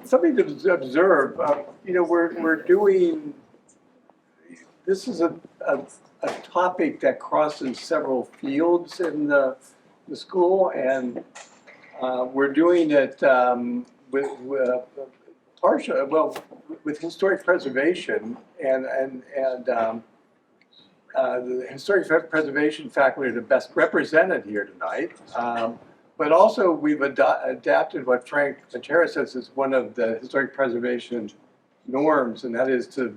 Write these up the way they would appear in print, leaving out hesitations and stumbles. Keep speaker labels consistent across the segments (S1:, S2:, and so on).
S1: something to observe. We're doing, this is a topic that crosses several fields in the school, and we're doing it with partial, well, with historic preservation, and the historic preservation faculty are the best represented here tonight. But also, we've adapted what Frank Matera says is one of the historic preservation norms, and that is to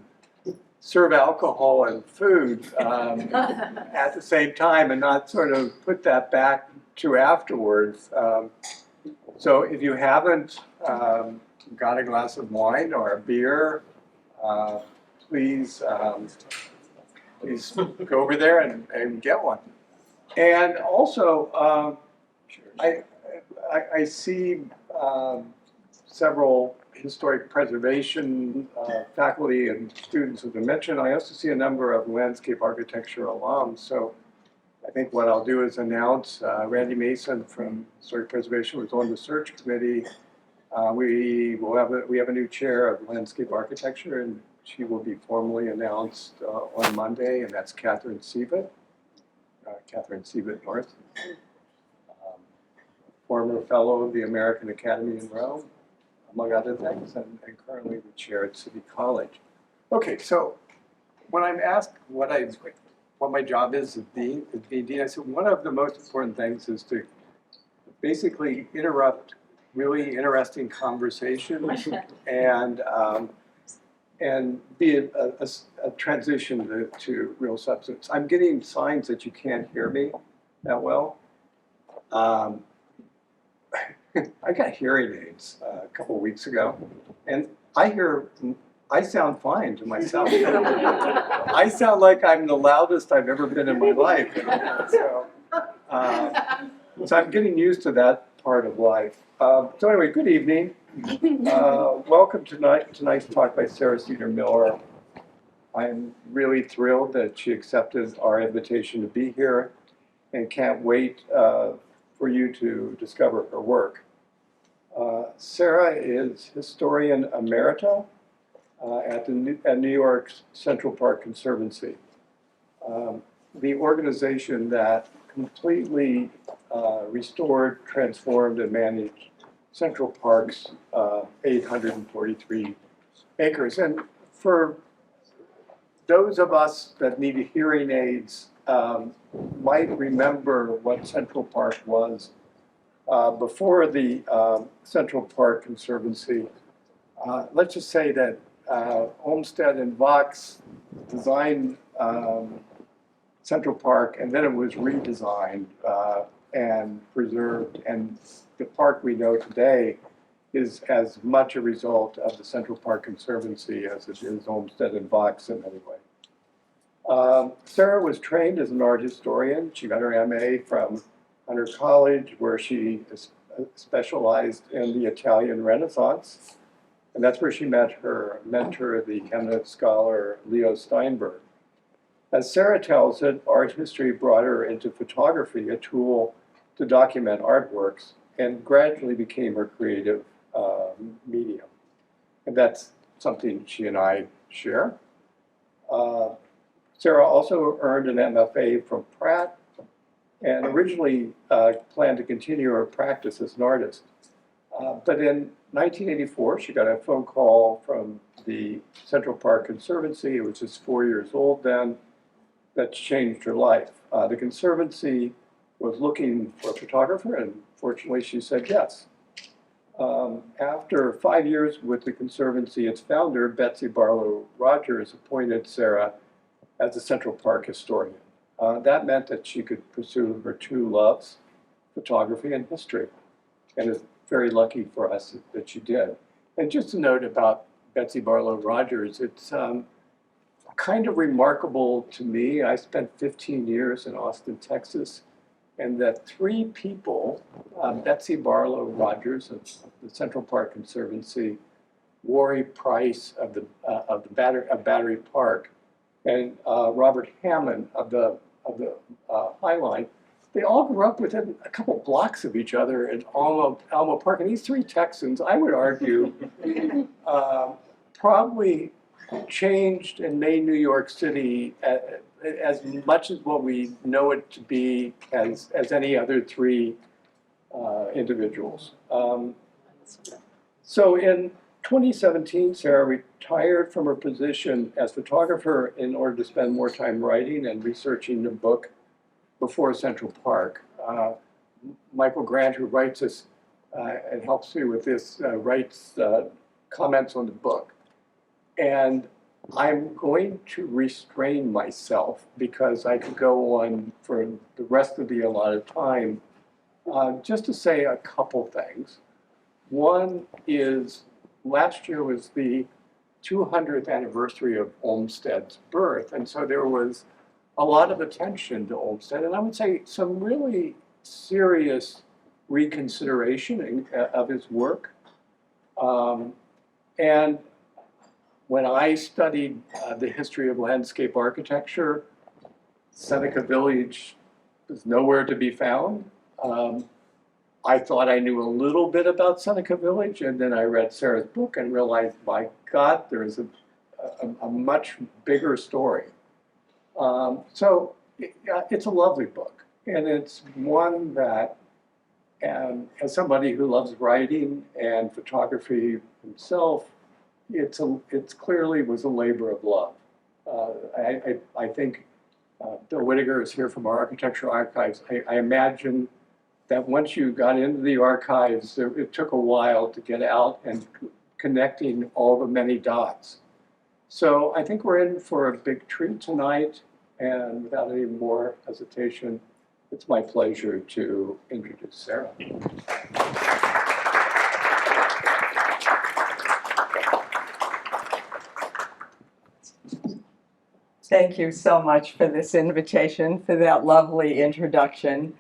S1: serve alcohol and food at the same time and not sort of put that back to afterwards. So if you haven't got a glass of wine or a beer, please go over there and get one. And also, I see several historic preservation faculty and students who have been mentioned. I also see a number of landscape architecture alums. So I think what I'll do is announce Randy Mason from Historic Preservation was on the search committee. We have a new chair of landscape architecture, and she will be formally announced on Monday, and that's Catherine Sievett North, former fellow of the American Academy in Rome, among other things, and currently the chair at City College. Okay, so when I'm asked what my job is as being dean, I said one of the most important things is to basically interrupt really interesting conversation and be a transition to real substance. I'm getting signs that you can't hear me that well. I got hearing aids a couple of weeks ago, and I sound fine to myself. I sound like I'm the loudest I've ever been in my life. So I'm getting used to that part of life. So anyway, good evening. Welcome to tonight's talk by Sara Cedar Miller. I'm really thrilled that she accepted our invitation to be here and can't wait for you to discover her work. Sara is historian emerita at New York's Central Park Conservancy, the organization that completely restored, transformed, and managed Central Park's 843 acres. And for those of us that need hearing aids, might remember what Central Park was before the Central Park Conservancy. Let's just say that Olmsted and Vox designed Central Park, and then it was redesigned and preserved, and the park we know today is as much a result of the Central Park Conservancy as it is Olmsted and Vox in many ways. Sara was trained as an art historian. She got her MA from Hunter College, where she specialized in the Italian Renaissance, and that's where she met her mentor, the eminent scholar Leo Steinberg. As Sara tells it, art history brought her into photography, a tool to document artworks, and gradually became her creative medium. And that's something she and I share. Sara also earned an MFA from Pratt and originally planned to continue her practice as an artist. But in 1984, she got a phone call from the Central Park Conservancy, which is 4 years old then, that changed her life. The Conservancy was looking for a photographer, and fortunately she said yes. After 5 years with the Conservancy, its founder, Betsy Barlow Rogers, appointed Sara as a Central Park historian. That meant that she could pursue her two loves, photography and history, and is very lucky for us that she did. And just a note about Betsy Barlow Rogers, it's kind of remarkable to me. I spent 15 years in Austin, Texas, and that three people, Betsy Barlow Rogers of the Central Park Conservancy, Worry Price of Battery Park, and Robert Hammond of the Highline, they all grew up within a couple blocks of each other in Alma Park. And these three Texans, I would argue, probably changed and made New York City as much as what we know it to be as any other three individuals. So in 2017, Sara retired from her position as photographer in order to spend more time writing and researching the book Before Central Park. Michael Grant, who writes this and helps me with this, writes comments on the book. And I'm going to restrain myself because I could go on for the rest of the allotted time just to say a couple things. One is, last year was the 200th anniversary of Olmsted's birth, and so there was a lot of attention to Olmsted, and I would say some really serious reconsideration of his work. And when I studied the history of landscape architecture, Seneca Village was nowhere to be found. I thought I knew a little bit about Seneca Village, and then I read Sara's book and realized, my God, there is a much bigger story. So it's a lovely book, and it's one that, as somebody who loves writing and photography himself, it's clearly was a labor of love. I think Bill Whittaker is here from our architectural archives. I imagine that once you got into the archives, it took a while to get out and connecting all the many dots. So I think we're in for a big treat tonight, and without any more hesitation, it's my pleasure to introduce Sara.
S2: Thank you so much for this invitation, for that lovely introduction.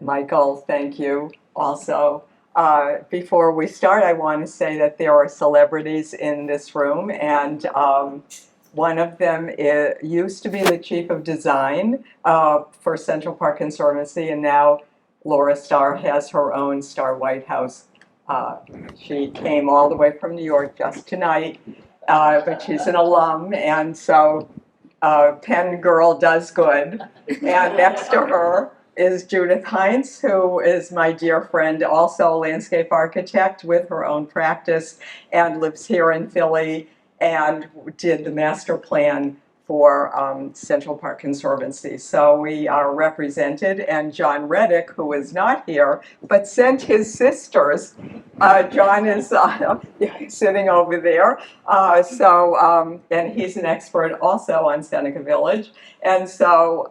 S2: Michael, thank you also. Before we start, I want to say that there are celebrities in this room, and one of them used to be the chief of design for Central Park Conservancy, and now Laura Starr has her own Starr White House. She came all the way from New York just tonight, but she's an alum, and so Penn Girl does good. And next to her is Judith Heinz, who is my dear friend, also a landscape architect with her own practice and lives here in Philly and did the master plan for Central Park Conservancy. So we are represented, and John Reddick, who is not here, but sent his sisters. John is sitting over there. And he's an expert also on Seneca Village. And so,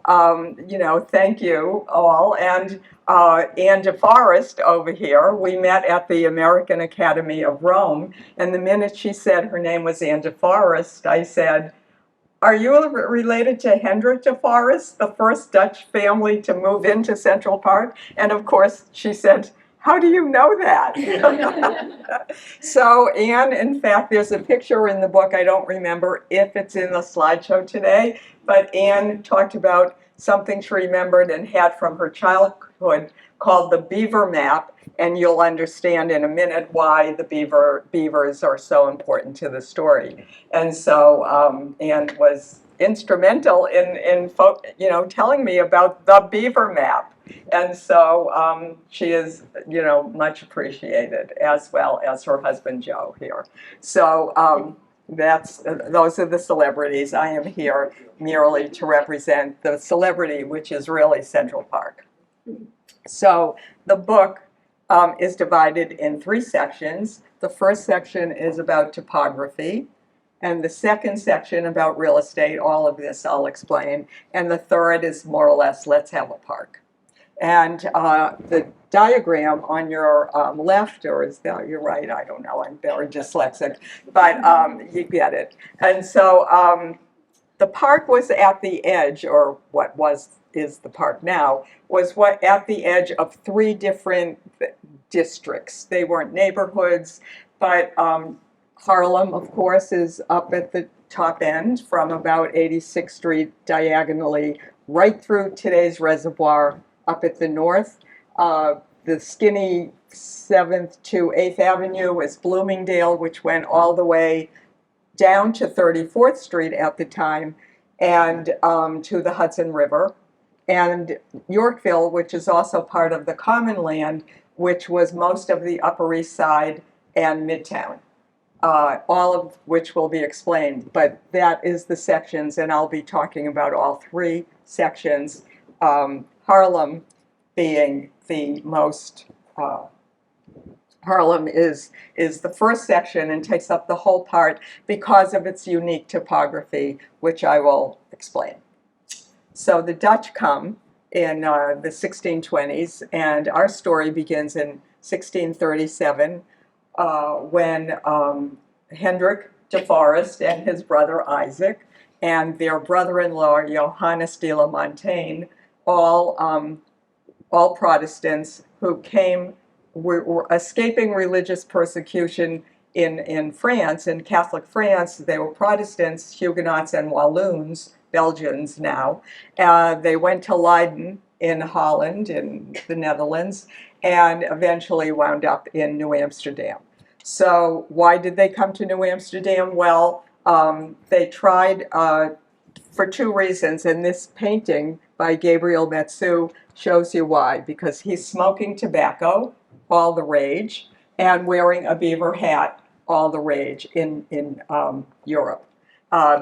S2: thank you all. And Anne DeForest over here, we met at the American Academy of Rome. And the minute she said her name was Anne DeForest, I said, "Are you related to Hendrik de Forest, the first Dutch family to move into Central Park?" And of course, she said, "How do you know that?" So Anne, in fact, there's a picture in the book. I don't remember if it's in the slideshow today, but Anne talked about something she remembered and had from her childhood called the beaver map, and you'll understand in a minute why the beavers are so important to the story. And so Anne was instrumental in telling me about the beaver map. And so she is, much appreciated, as well as her husband Joe here. So those are the celebrities. I am here merely to represent the celebrity, which is really Central Park. So the book is divided in 3 sections. The first section is about topography, and the second section about real estate. All of this I'll explain. And the third is more or less, let's have a park. And the diagram on your left, or is that your right? I don't know, I'm very dyslexic, but you get it. And so the park was at the edge, or what is the park now, was at the edge of 3 different districts. They weren't neighborhoods, but Harlem, of course, is up at the top end from about 86th Street diagonally right through today's reservoir up at the north. The skinny 7th to 8th Avenue is Bloomingdale, which went all the way down to 34th Street at the time, and to the Hudson River. And Yorkville, which is also part of the Common Land, which was most of the Upper East Side and Midtown, all of which will be explained. But that is the sections, and I'll be talking about all three sections, Harlem being the most, Harlem is the first section and takes up the whole part because of its unique topography, which I will explain. So the Dutch come in the 1620s, and our story begins in 1637 when Hendrik de Forest and his brother Isaac and their brother-in-law Johannes de la Montagne, all Protestants who were escaping religious persecution in France, in Catholic France. They were Protestants, Huguenots, and Walloons, Belgians now. They went to Leiden in Holland, in the Netherlands, and eventually wound up in New Amsterdam. So why did they come to New Amsterdam? Well, they tried for two reasons, and this painting by Gabriel Metsu shows you why, because he's smoking tobacco, all the rage, and wearing a beaver hat, all the rage in Europe.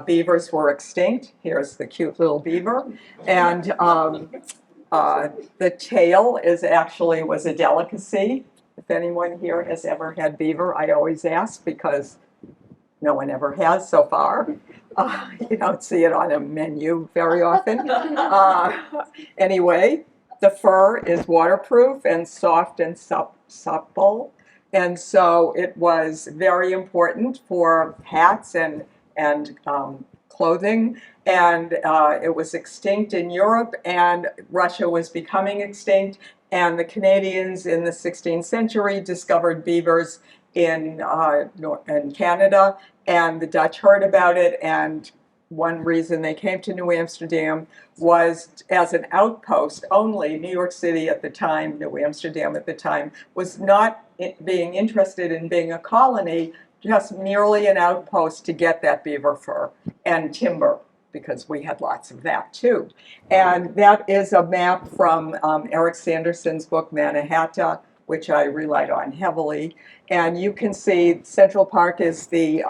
S2: Beavers were extinct. Here's the cute little beaver. And the tail was a delicacy. If anyone here has ever had beaver, I always ask because no one ever has so far. You don't see it on a menu very often. Anyway, the fur is waterproof and soft and supple. And so it was very important for hats and clothing, and it was extinct in Europe, and Russia was becoming extinct, and the Canadians in the 16th century discovered beavers in Canada, and the Dutch heard about it, and one reason they came to New Amsterdam was as an outpost only. New York City at the time, New Amsterdam at the time, was not being interested in being a colony, just merely an outpost to get that beaver fur and timber, because we had lots of that too. And that is a map from Eric Sanderson's book, Mannahatta, which I relied on heavily. And you can see Central Park is the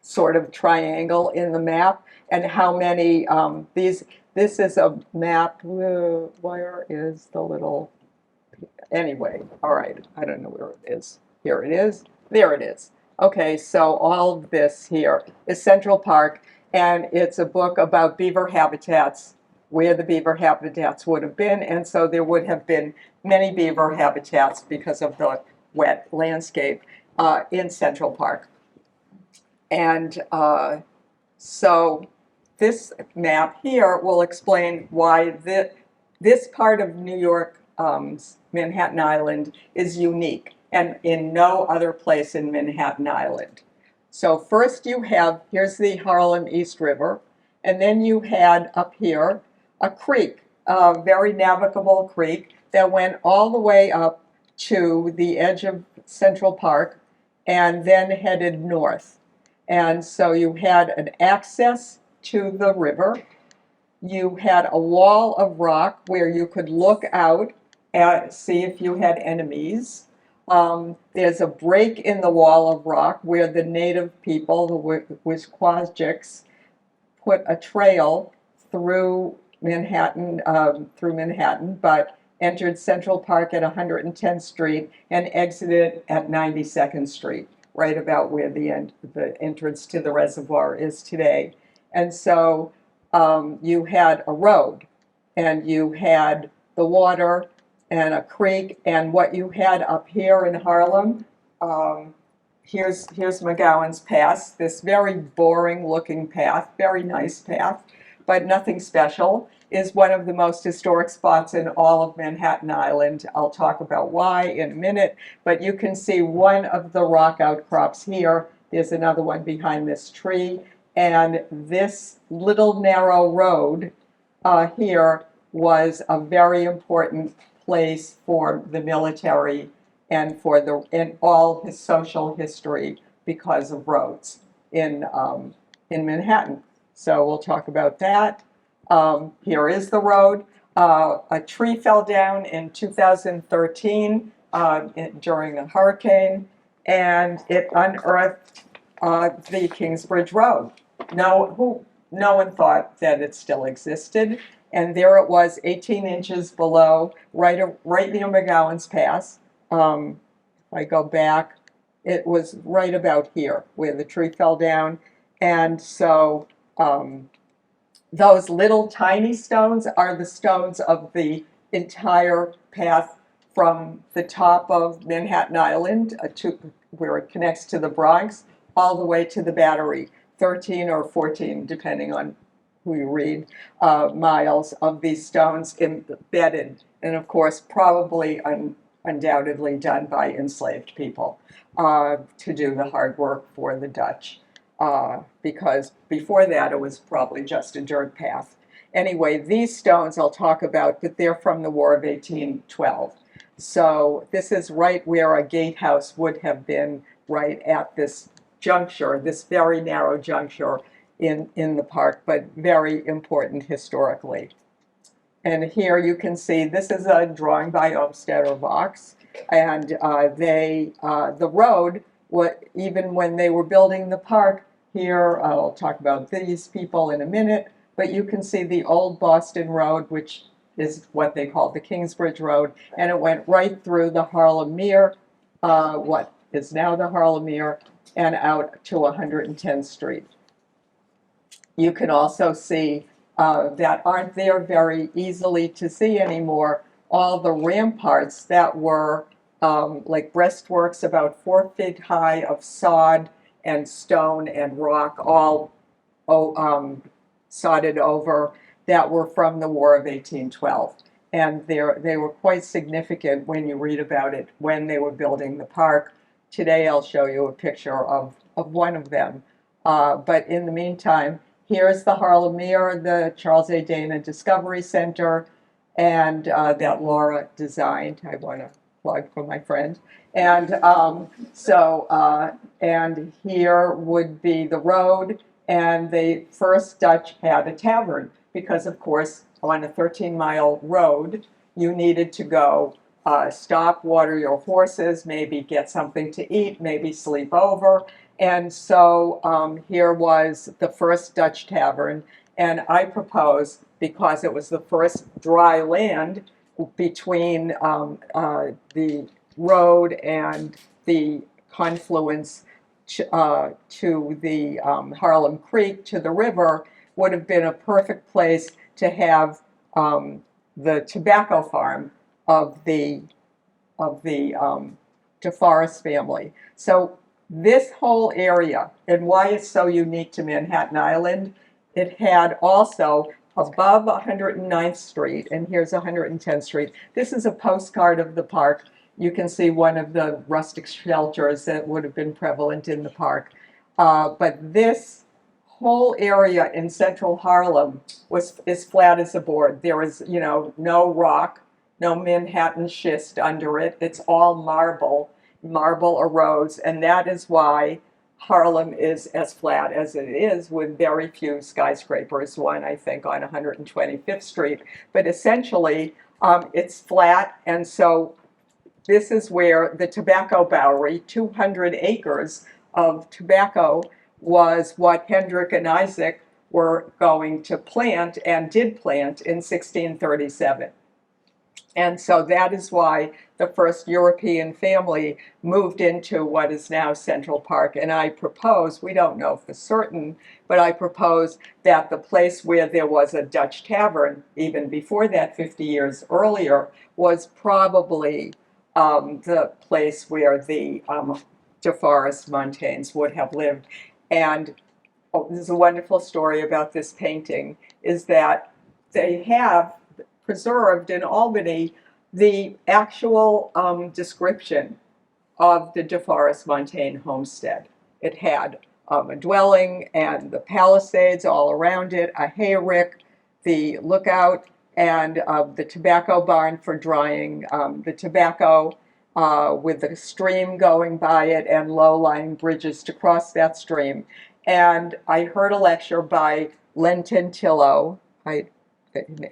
S2: sort of triangle in the map, and how many, this is a map, where is the little, anyway, all right, I don't know where it is. Here it is. There it is. Okay, so all of this here is Central Park, and it's a book about beaver habitats, where the beaver habitats would have been, and so there would have been many beaver habitats because of the wet landscape in Central Park. And so this map here will explain why this part of New York, Manhattan Island, is unique, and in no other place in Manhattan Island. So first you have, here's the Harlem East River, and then you had up here a creek, a very navigable creek that went all the way up to the edge of Central Park and then headed north. And so you had an access to the river. You had a wall of rock where you could look out and see if you had enemies. There's a break in the wall of rock where the native people, the Wisquajics, put a trail through Manhattan, but entered Central Park at 110th Street and exited at 92nd Street, right about where the entrance to the reservoir is today. And so you had a road, and you had the water and a creek, and what you had up here in Harlem, here's McGowan's Pass, this very boring looking path, very nice path, but nothing special, is one of the most historic spots in all of Manhattan Island. I'll talk about why in a minute, but you can see one of the rock outcrops here Here's another one behind this tree. And this little narrow road here was a very important place for the military and for in all his social history because of roads in Manhattan. So we'll talk about that. Here is the road. A tree fell down in 2013 during a hurricane, and it unearthed the Kingsbridge Road. No one thought that it still existed, and there it was, 18 inches below, right near McGowan's Pass. If I go back, it was right about here where the tree fell down, and so those little tiny stones are the stones of the entire path from the top of Manhattan Island to where it connects to the Bronx, all the way to the Battery, 13 or 14, depending on who you read, miles of these stones embedded, and of course, probably undoubtedly done by enslaved people to do the hard work for the Dutch. Because before that it was probably just a dirt path. Anyway, these stones I'll talk about, but they're from the War of 1812. So this is right where a gatehouse would have been, right at this juncture, this very narrow juncture in the park, but very important historically. And here you can see, this is a drawing by Olmsted or Vox, and the road, even when they were building the park, here, I'll talk about these people in a minute, but you can see the old Boston Road, which is what they called the Kingsbridge Road, and it went right through the Harlem Mere, what is now the Harlem Mere, and out to 110th Street. You can also see that aren't there very easily to see anymore, all the ramparts that were like breastworks about 4 feet high of sod and stone and rock, all sodded over, that were from the War of 1812. And they were quite significant when you read about it, when they were building the park. Today I'll show you a picture of one of them. But in the meantime, here's the Harlem Mere, the Charles A. Dana Discovery Center, and that Laura designed. I want to plug for my friend. And and here would be the road, and the first Dutch had a tavern, because of course on a 13-mile road you needed to go stop, water your horses, maybe get something to eat, maybe sleep over. And so here was the first Dutch tavern, and I propose, because it was the first dry land between the road and the confluence to the Harlem Creek, to the river, would have been a perfect place to have the tobacco farm of the DeForest family. So this whole area, and why it's so unique to Manhattan Island, it had also above 109th Street, and here's 110th Street. This is a postcard of the park. You can see one of the rustic shelters that would have been prevalent in the park. But this whole area in central Harlem is flat as a board. There is, no rock, no Manhattan schist under it. It's all marble. Marble erodes, and that is why Harlem is as flat as it is, with very few skyscrapers, one I think on 125th Street. But essentially, it's flat, and so this is where the tobacco bowery, 200 acres of tobacco, was what Hendrik and Isaac were going to plant, and did plant, in 1637. And so that is why the first European family moved into what is now Central Park. And I propose, we don't know for certain, but I propose that the place where there was a Dutch tavern, even before that, 50 years earlier, was probably the place where the DeForest Montaignes would have lived. And there's a wonderful story about this painting, is that they have preserved in Albany the actual description of the DeForest Montaigne homestead. it had a dwelling and the palisades all around it, a hayrick, the lookout, and the tobacco barn for drying the tobacco, with the stream going by it and low-lying bridges to cross that stream. And I heard a lecture by Len Tentillo.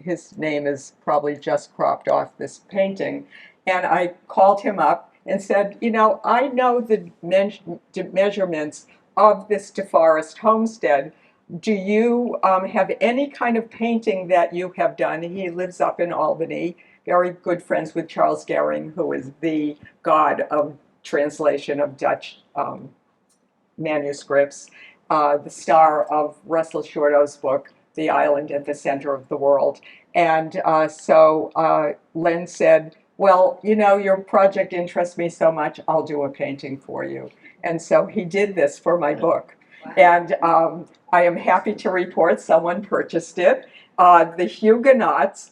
S2: His name is probably just cropped off this painting. And I called him up and said, you know, I know the measurements of this DeForest homestead. Do you have any kind of painting that you have done? He lives up in Albany, very good friends with Charles Gehring, who is the god of translation of Dutch manuscripts, the star of Russell Shorto's book, The Island at the Center of the World. And so Len said, well, you know, your project interests me so much, I'll do a painting for you. And so he did this for my book. Wow. And I am happy to report someone purchased it. The Huguenots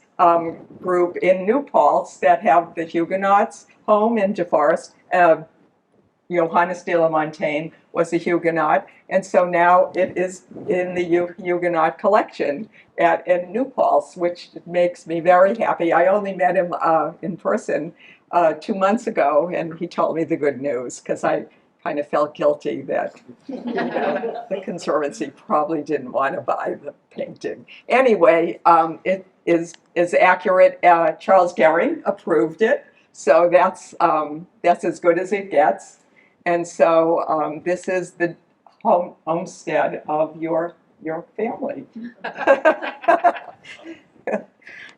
S2: group in New Paltz that have the Huguenots home in DeForest, Johannes de la Montagne was a Huguenot, and so now it is in the Huguenot collection in New Paltz, which makes me very happy. I only met him in person 2 months ago, and he told me the good news, because I kind of felt guilty that the Conservancy probably didn't want to buy the painting. Anyway, it is accurate. Charles Gehring approved it, so that's as good as it gets. And so this is the homestead of your family.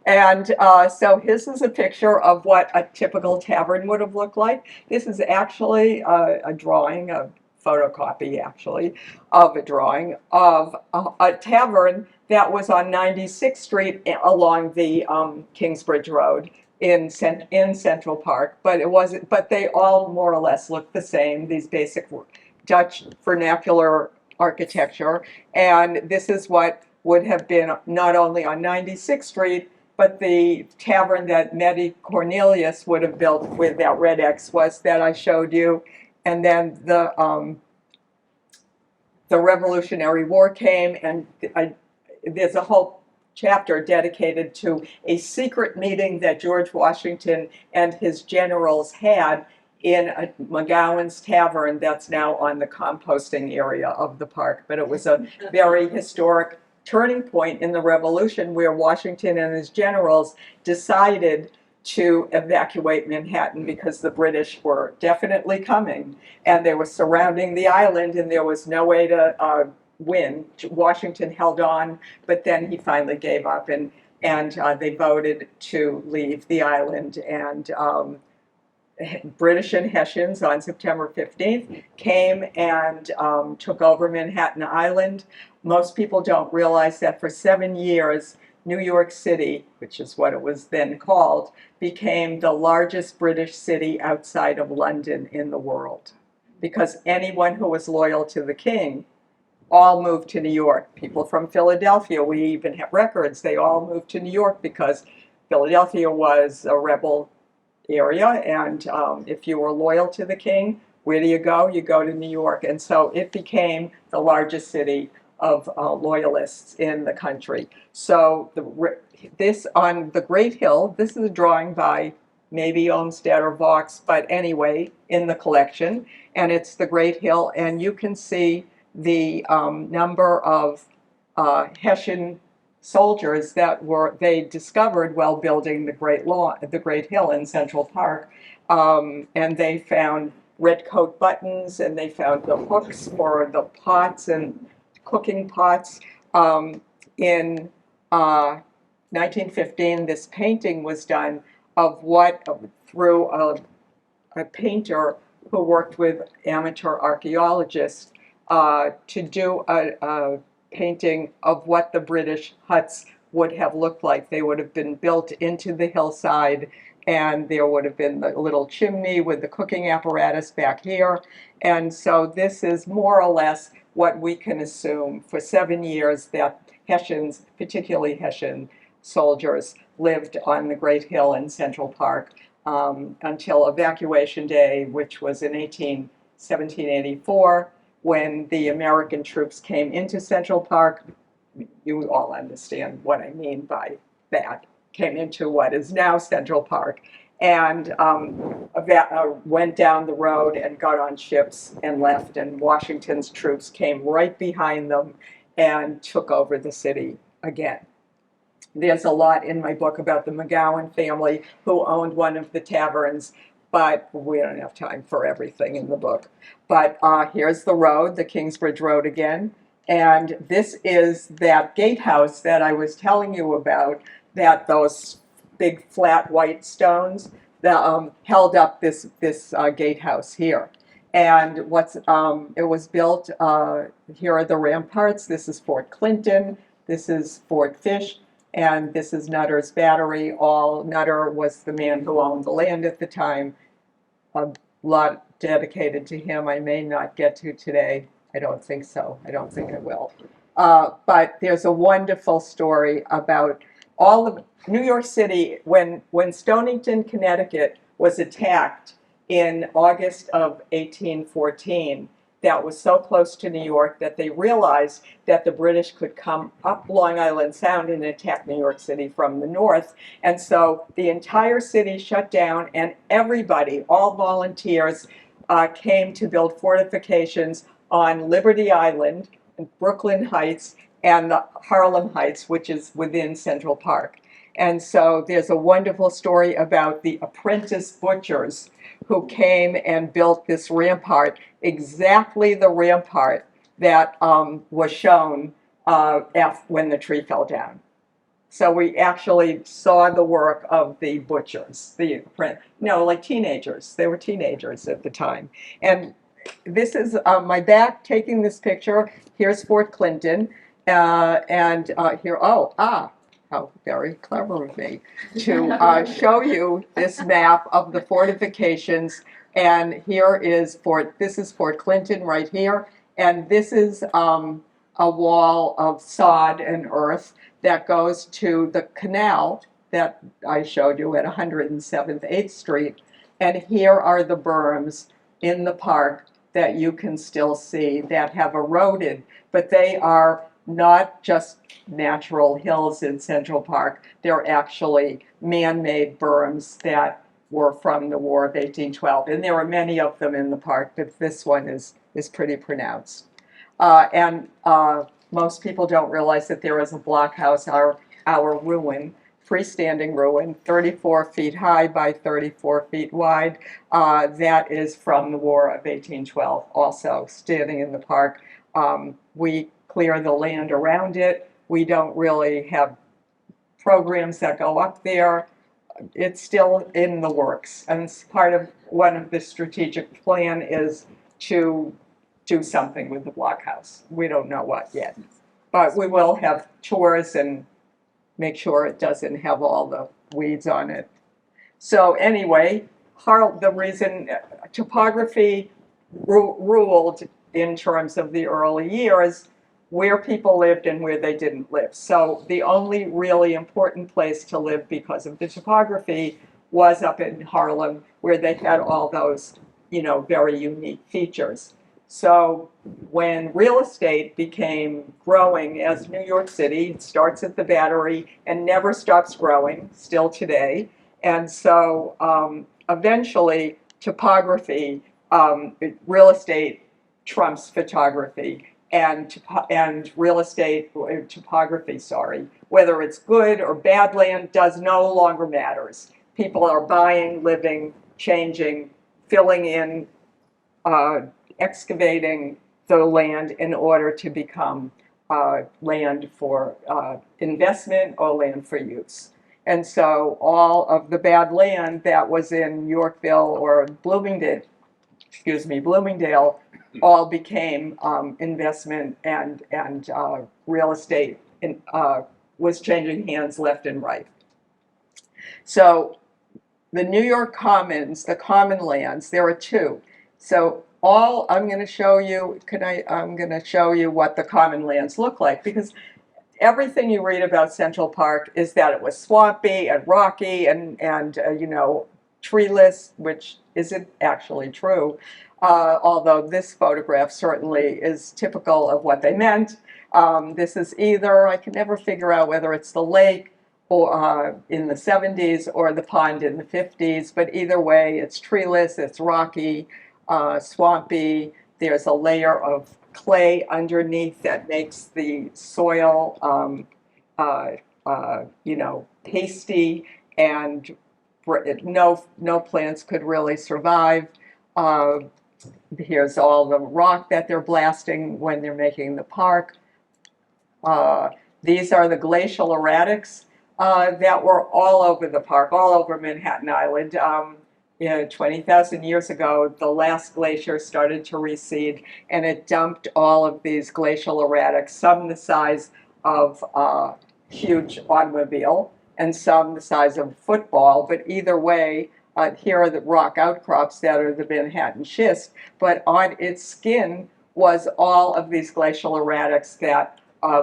S2: And so this is a picture of what a typical tavern would have looked like. This is actually a drawing, a photocopy actually, of a drawing of a tavern that was on 96th Street along the Kingsbridge Road in Central Park, but it wasn't. But they all more or less look the same. These basic Dutch vernacular architecture, and this is what would have been not only on 96th Street, but the tavern that Medi Cornelius would have built with that red X was that I showed you, and then the Revolutionary War came, and there's a whole chapter dedicated to a secret meeting that George Washington and his generals had in a McGowan's Tavern that's now on the composting area of the park. But it was a very historic turning point in the Revolution where Washington and his generals decided to evacuate Manhattan because the British were definitely coming and they were surrounding the island and there was no way to win. Washington held on, but then he finally gave up, and they voted to leave the island. And British and Hessians on September 15th came and took over Manhattan Island. Most people don't realize that for 7 years, New York City, which is what it was then called, became the largest British city outside of London in the world, because anyone who was loyal to the king all moved to New York. People from Philadelphia, we even have records, they all moved to New York because Philadelphia was a rebel area, and if you were loyal to the king, where do you go? You go to New York. And so it became the largest city of loyalists in the country. So this on the Great Hill, this is a drawing by maybe Olmsted or Vaux, but anyway, in the collection, and it's the Great Hill, and you can see the number of Hessian soldiers that they discovered while building the Great Hill in Central Park, and they found red coat buttons, and they found the hooks for the pots and cooking pots. In 1915, this painting was done of through a painter who worked with amateur archaeologists to do a painting of what the British huts would have looked like. They would have been built into the hillside, and there would have been the little chimney with the cooking apparatus back here. And so this is more or less what we can assume for 7 years that Hessians, particularly Hessian soldiers, lived on the Great Hill in Central Park until Evacuation Day, which was in 1784. when the American troops came into Central Park. You all understand what I mean by that. Came into what is now Central Park, and went down the road and got on ships and left, and Washington's troops came right behind them and took over the city again. There's a lot in my book about the McGowan family who owned one of the taverns, but we don't have time for everything in the book. But here's the road, the Kingsbridge Road again. And this is that gatehouse that I was telling you about, that those big flat white stones that held up this gatehouse here. And it was built, here are the ramparts. This is Fort Clinton, this is Fort Fish, and this is Nutter's Battery. Nutter was the man who owned the land at the time. A lot dedicated to him I may not get to today. I don't think so. I don't think I will. But there's a wonderful story about all of New York City when Stonington, Connecticut was attacked in August of 1814. That was so close to New York that they realized that the British could come up Long Island Sound and attack New York City from the north. And so the entire city shut down, and everybody, all volunteers, came to build fortifications on Liberty Island, Brooklyn Heights, and the Harlem Heights, which is within Central Park. And so there's a wonderful story about the apprentice butchers who came and built this rampart, exactly the rampart that was shown when the tree fell down. So we actually saw the work of the butchers, like teenagers. They were teenagers at the time. And this is my back taking this picture. Here's Fort Clinton. How very clever of me to show you this map of the fortifications. And this is Fort Clinton right here. And this is a wall of sod and earth that goes to the canal that I showed you at 107th 8th Street. And here are the berms in the park that you can still see that have eroded, but they are not just natural hills in Central Park. They're actually man-made berms that were from the War of 1812. And there are many of them in the park, but this one is pretty pronounced. Most people don't realize that there is a blockhouse, our ruin, freestanding ruin, 34 feet high by 34 feet wide. That is from the War of 1812, also standing in the park. We clear the land around it. We don't really have programs that go up there. It's still in the works. And it's part of one of the strategic plan is to do something with the blockhouse. We don't know what yet. But we will have tours and make sure it doesn't have all the weeds on it. So anyway, the reason topography ruled in terms of the early years where people lived and where they didn't live. So the only really important place to live because of the topography was up in Harlem, where they had all those, very unique features. So when real estate became growing as New York City, it starts at the Battery and never stops growing, still today. And so eventually topography, real estate trumps photography. And real estate topography, whether it's good or bad land does no longer matters. People are buying, living, changing, filling in, excavating the land in order to become land for investment or land for use. And so all of the bad land that was in Yorkville or Bloomingdale, all became investment and real estate was changing hands left and right. So the New York Commons, the common lands, there are two. So I'm going to show you, I'm going to show you what the common lands look like, because everything you read about Central Park is that it was swampy and rocky and treeless, which isn't actually true. although this photograph certainly is typical of what they meant. This is either, I can never figure out whether it's the lake or in the 70s or the pond in the 50s, but either way, it's treeless, it's rocky, swampy. There's a layer of clay underneath that makes the soil, pasty, and no plants could really survive. Uh, Here's all the rock that they're blasting when they're making the park. These are the glacial erratics that were all over the park, all over Manhattan Island. 20,000 years ago, the last glacier started to recede, and it dumped all of these glacial erratics, some the size of a huge automobile, and some the size of a football. But either way, here are the rock outcrops that are the Manhattan schist, but on its skin was all of these glacial erratics that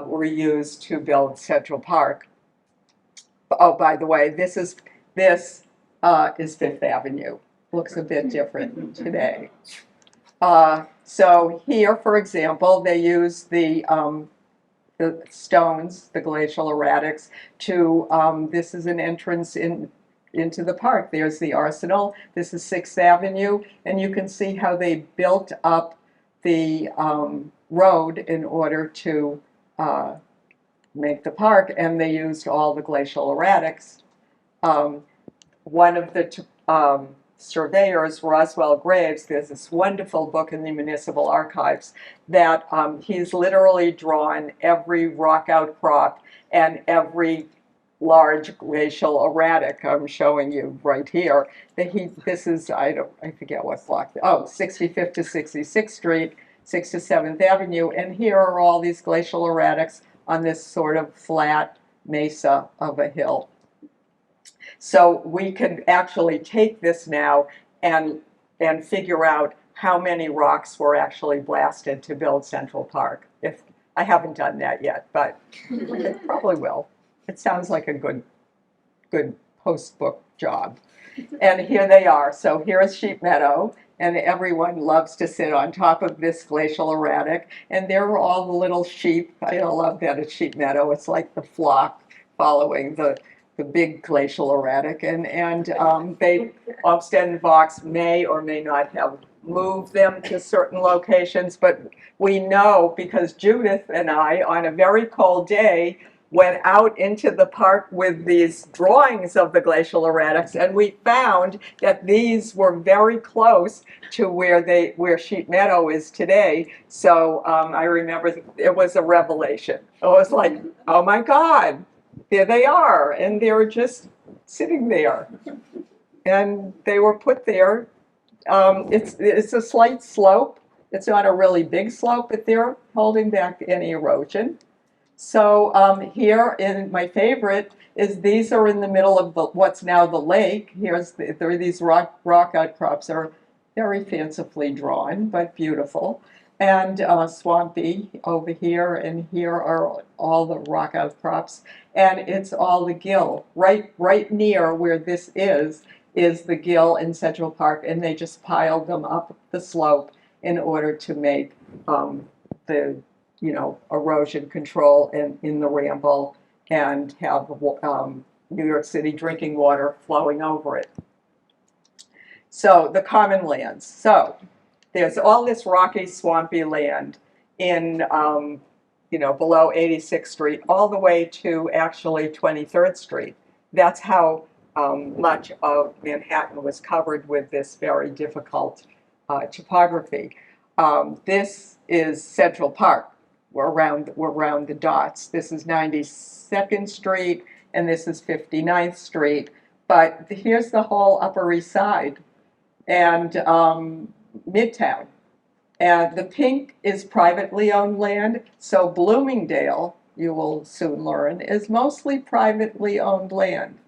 S2: were used to build Central Park. Oh, by the way, this is Fifth Avenue. Looks a bit different today. So here, for example, they use the stones, the glacial erratics, to this is an entrance into the park. There's the Arsenal. This is Sixth Avenue, and you can see how they built up the road in order to make the park, and they used all the glacial erratics. One of the surveyors, Roswell Graves, there's this wonderful book in the municipal archives that he's literally drawn every rock outcrop and every large glacial erratic. I'm showing you right here. This is, I forget what block, 65th to 66th Street, 6th to 7th Avenue, and here are all these glacial erratics on this sort of flat mesa of a hill. So we can actually take this now and figure out how many rocks were actually blasted to build Central Park. If I haven't done that yet, but I probably will. It sounds like a good post-book job. And here they are. So here is Sheep Meadow, and everyone loves to sit on top of this glacial erratic. And there are all the little sheep. I love that at Sheep Meadow. It's like the flock following the big glacial erratic. And Olmsted and Vaux may or may not have moved them to certain locations, but we know because Judith and I, on a very cold day, went out into the park with these drawings of the glacial erratics, and we found that these were very close to where Sheep Meadow is today. So I remember it was a revelation. It was like, oh my God, there they are, and they were just sitting there, and they were put there. It's a slight slope. It's not a really big slope, but they're holding back any erosion. So here, in my favorite, is these are in the middle of what's now the lake. There are these rock outcrops are very fancifully drawn, but beautiful. And swampy over here, and here are all the rock outcrops. And it's all the gill. Right near where this is the gill in Central Park, and they just piled them up the slope in order to make the erosion control in the Ramble and have New York City drinking water flowing over it. So the common lands. So there's all this rocky, swampy land in, below 86th Street, all the way to actually 23rd Street. That's how much of Manhattan was covered with this very difficult topography. This is Central Park. We're around the dots. This is 92nd Street, and this is 59th Street. But here's the whole Upper East Side and Midtown. And the pink is privately owned land. So Bloomingdale, you will soon learn, is mostly privately owned land.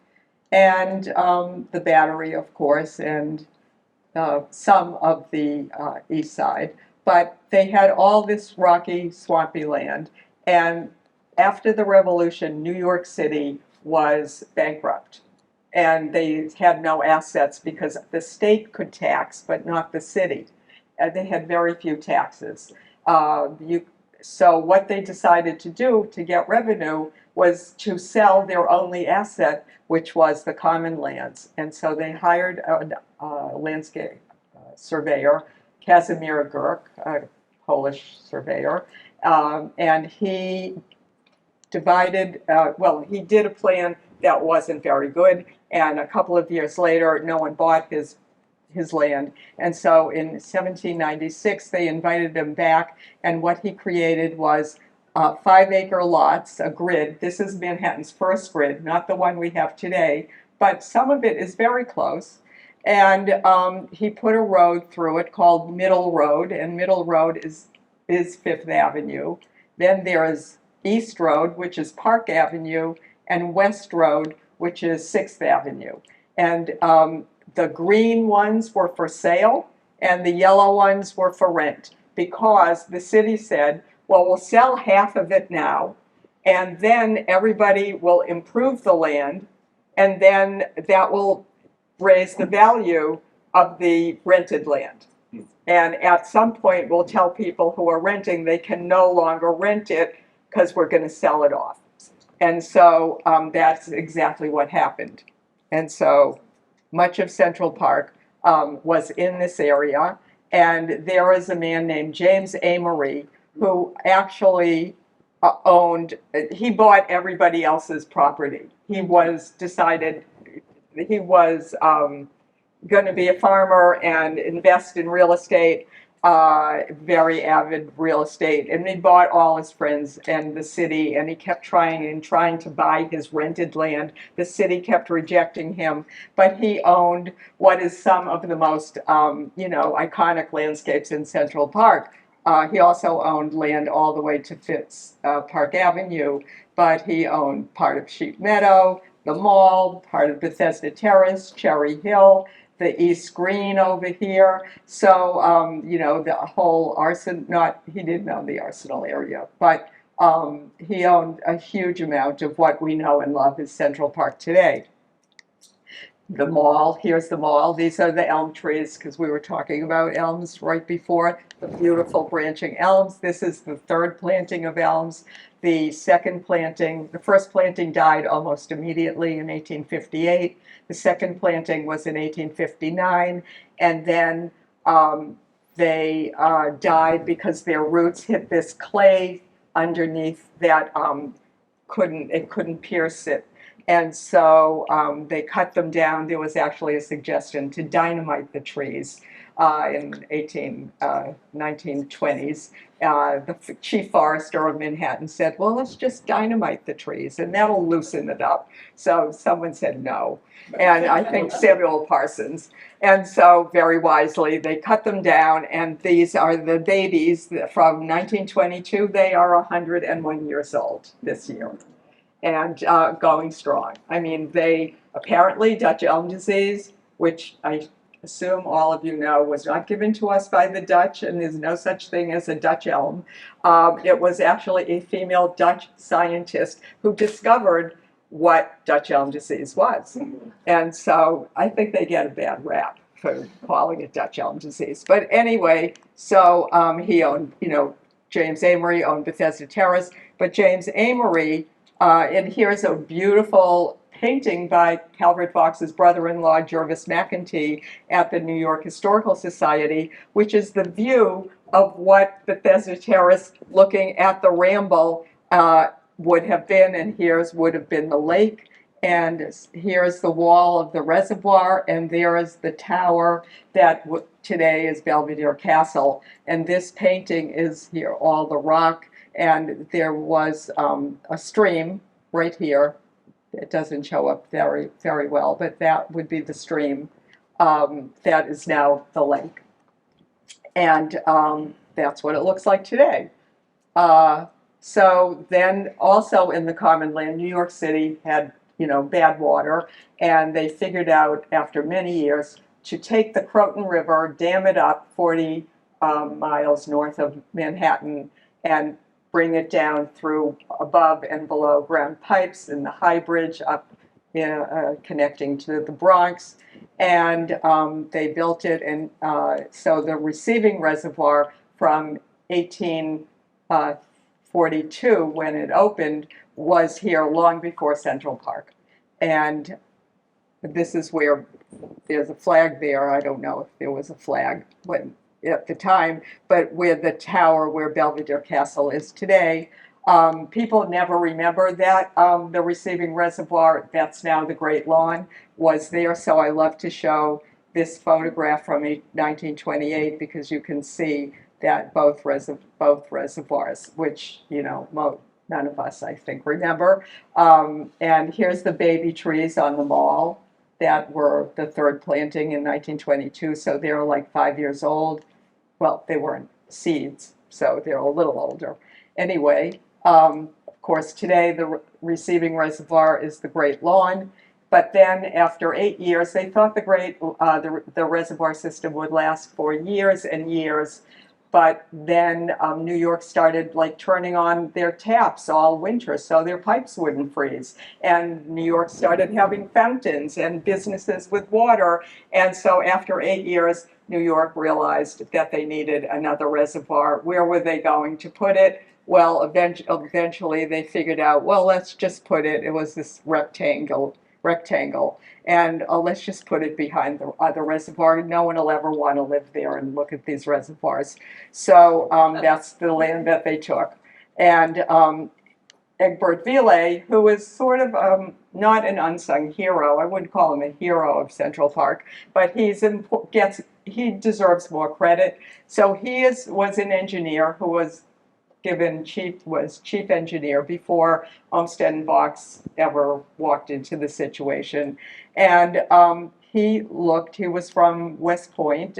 S2: And the Battery, of course, and some of the East Side. But they had all this rocky, swampy land. And after the Revolution, New York City was bankrupt. And they had no assets because the state could tax, but not the city. they had very few taxes. So what they decided to do to get revenue was to sell their only asset, which was the common lands. And so they hired a landscape surveyor, Casimir Gurk, a Polish surveyor, and he divided, he did a plan that wasn't very good, and a couple of years later, no one bought his land. And so in 1796, they invited him back, and what he created was 5-acre lots, a grid. This is Manhattan's first grid, not the one we have today, but some of it is very close. And he put a road through it called Middle Road, and Middle Road is Fifth Avenue. Then there is East Road, which is Park Avenue, and West Road, which is 6th Avenue. And the green ones were for sale, and the yellow ones were for rent, because the city said, well, we'll sell half of it now, and then everybody will improve the land, and then that will raise the value of the rented land. And at some point, we'll tell people who are renting they can no longer rent it because we're going to sell it off. And so that's exactly what happened. And so much of Central Park was in this area. And there is a man named James Amory who actually he bought everybody else's property. He was going to be a farmer and invest in real estate, very avid real estate. And he bought all his friends and the city, and he kept trying to buy his rented land. The city kept rejecting him, but he owned what is some of the most, iconic landscapes in Central Park. He also owned land all the way to Fitz Park Avenue, but he owned part of Sheep Meadow, the mall, part of Bethesda Terrace, Cherry Hill, the East Green over here. So, the whole he didn't own the Arsenal area, but he owned a huge amount of what we know and love as Central Park today. The mall, here's the mall. These are the elm trees, because we were talking about elms right before, the beautiful branching elms. This is the third planting of elms. The first planting died almost immediately in 1858. The second planting was in 1859, and then they died because their roots hit this clay underneath that couldn't pierce it. And so they cut them down. There was actually a suggestion to dynamite the trees in 1920s. The chief forester of Manhattan said, well, let's just dynamite the trees and that'll loosen it up. So someone said no. And I think Samuel Parsons. And so very wisely, they cut them down. And these are the babies from 1922. They are 101 years old this year. And going strong. I mean, apparently Dutch elm disease, which I assume all of you know, was not given to us by the Dutch, and there's no such thing as a Dutch elm. It was actually a female Dutch scientist who discovered what Dutch elm disease was. And so I think they get a bad rap for calling it Dutch elm disease. But anyway, so he owned, James Amory owned Bethesda Terrace, but James Amory, and here's a beautiful painting by Calvert Vaux's brother-in-law, Jervis McEntee, at the New York Historical Society, which is the view of what Bethesda Terrace, looking at the Ramble, would have been, and here's would have been the lake, and here's the wall of the reservoir, and there is the tower that today is Belvedere Castle. And this painting is here, all the rock, and there was a stream right here. It doesn't show up very, very well, but that would be the stream that is now the lake. And that's what it looks like today. So then also in the common land, New York City had, bad water, and they figured out after many years to take the Croton River, dam it up 40 miles north of Manhattan, and bring it down through above and below ground pipes in the High Bridge up connecting to the Bronx. And they built it, and so the receiving reservoir from 1842, when it opened, was here long before Central Park. And this is where there's a flag there. I don't know if there was a flag when at the time, but where the tower where Belvedere Castle is today. People never remember that the receiving reservoir, that's now the Great Lawn, was there. So I love to show this photograph from 1928 because you can see that both reservoirs, which, you know, none of us, I think, remember. And here's the baby trees on the mall that were the third planting in 1922. So they're like 5 years old. Well, they weren't seeds, so they're a little older. Anyway, of course, today the receiving reservoir is the Great Lawn. But then after 8 years, they thought the reservoir system would last for years and years. But then New York started like turning on their taps all winter so their pipes wouldn't freeze. And New York started having fountains and businesses with water. And so after 8 years, New York realized that they needed another reservoir. Where were they going to put it? Well, eventually they figured out, well, let's just put it, it was this rectangle, and let's just put it behind the other reservoir. No one will ever want to live there and look at these reservoirs. So that's the land that they took. And Egbert Ville, who is sort of not an unsung hero, I wouldn't call him a hero of Central Park, but he deserves more credit. So he was an engineer who was chief engineer before Olmsted and Box ever walked into the situation. And he was from West Point,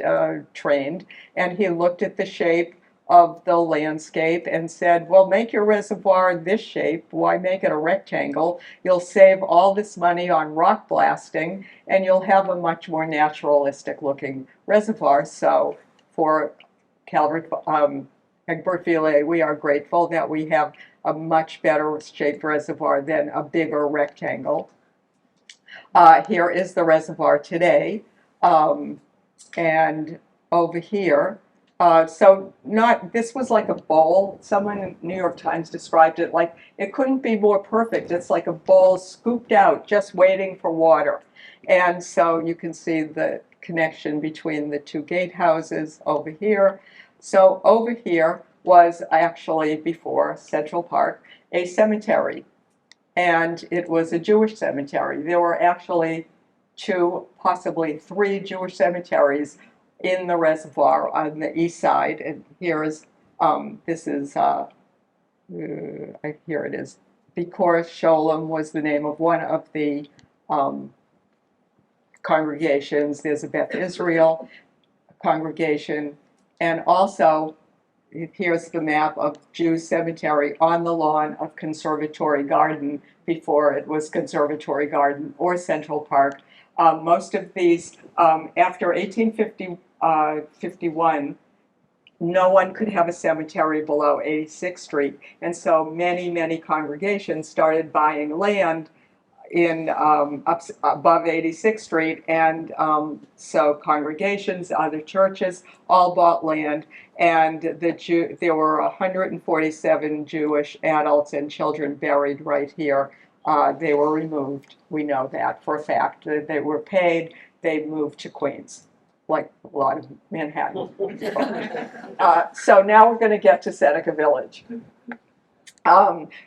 S2: trained, and he looked at the shape of the landscape and said, well, make your reservoir this shape. Why make it a rectangle? You'll save all this money on rock blasting, and you'll have a much more naturalistic looking reservoir. So for Egbert Ville, we are grateful that we have a much better shaped reservoir than a bigger rectangle. Here is the reservoir today, and over here. This was like a bowl. Someone in New York Times described it like it couldn't be more perfect. It's like a bowl scooped out, just waiting for water. And so you can see the connection between the two gatehouses over here. So over here was actually, before Central Park, a cemetery. And it was a Jewish cemetery. There were actually 2, possibly 3 Jewish cemeteries in the reservoir on the east side. And here it is. Bikor Sholem was the name of one of the congregations. There's a Beth Israel congregation. And also, here's the map of Jews Cemetery on the lawn of Conservatory Garden before it was Conservatory Garden or Central Park. Most of these, after 1851, no one could have a cemetery below 86th Street. And so many congregations started buying land above 86th Street, and so congregations, other churches, all bought land, and there were 147 Jewish adults and children buried right here. They were removed. We know that for a fact. They were paid. They moved to Queens, like a lot of Manhattan. So now we're going to get to Seneca Village.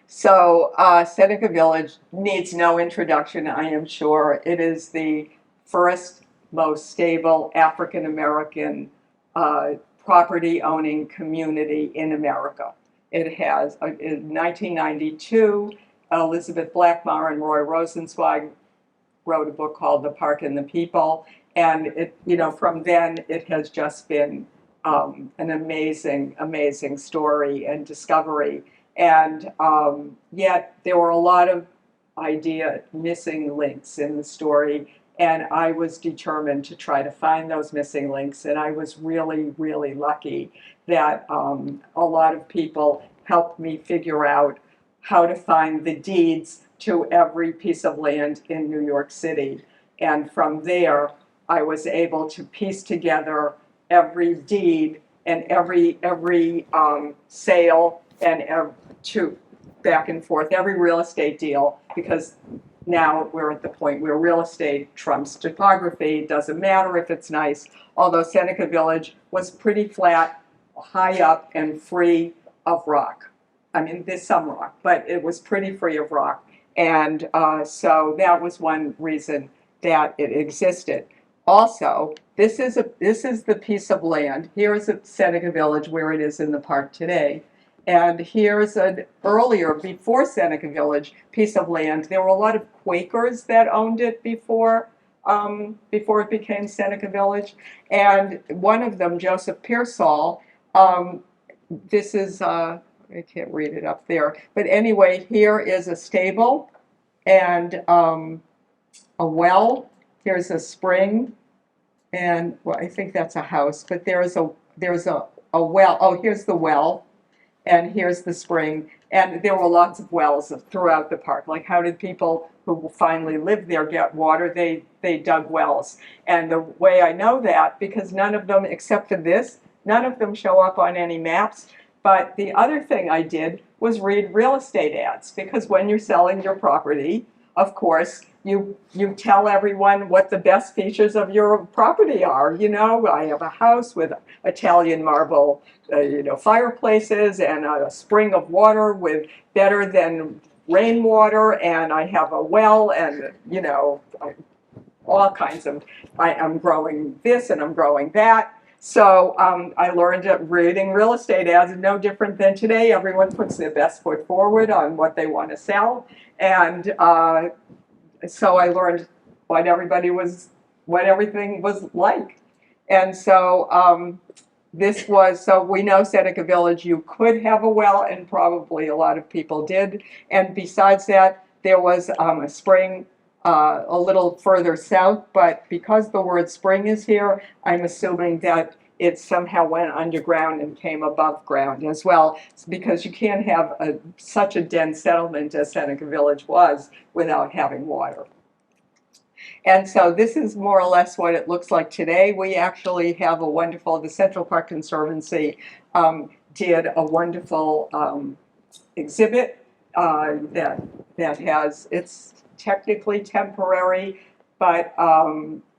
S2: Seneca Village needs no introduction, I am sure. It is the first most stable African American property owning community in America. It has, in 1992, Elizabeth Blackmar and Roy Rosenzweig wrote a book called The Park and the People, and from then it has just been an amazing story and discovery. And yet there were a lot of missing links in the story, and I was determined to try to find those missing links, and I was really lucky that a lot of people helped me figure out how to find the deeds to every piece of land in New York City. And from there, I was able to piece together every deed and every sale and to back and forth, every real estate deal, because now we're at the point where real estate trumps topography. It doesn't matter if it's nice, although Seneca Village was pretty flat, high up, and free of rock. I mean, there's some rock, but it was pretty free of rock. And so that was one reason that it existed. Also, this is the piece of land. Here is Seneca Village where it is in the park today. And here's an earlier, before Seneca Village, piece of land. There were a lot of Quakers that owned it before it became Seneca Village. And one of them, Joseph Pearsall, this is, I can't read it up there. But anyway, here is a stable and a well. Here's a spring. And well, I think that's a house, but there's a well. Oh, here's the well. And here's the spring. And there were lots of wells throughout the park. Like, how did people who finally lived there get water? They dug wells. And the way I know that, because none of them, except for this, none of them show up on any maps. But the other thing I did was read real estate ads, because when you're selling your property, of course, you tell everyone what the best features of your property are. You know, I have a house with Italian marble, fireplaces and a spring of water with better than rainwater, and I have a well, and all kinds of. I'm growing this and I'm growing that. So I learned that reading real estate ads is no different than today. Everyone puts their best foot forward on what they want to sell, and so I learned what everything was like. And so so we know Seneca Village, you could have a well, and probably a lot of people did. And besides that, there was a spring a little further south, but because the word spring is here, I'm assuming that it somehow went underground and came above ground as well, because you can't have such a dense settlement as Seneca Village was without having water. And so this is more or less what it looks like today. We actually have the Central Park Conservancy did a wonderful exhibit that it's technically temporary, but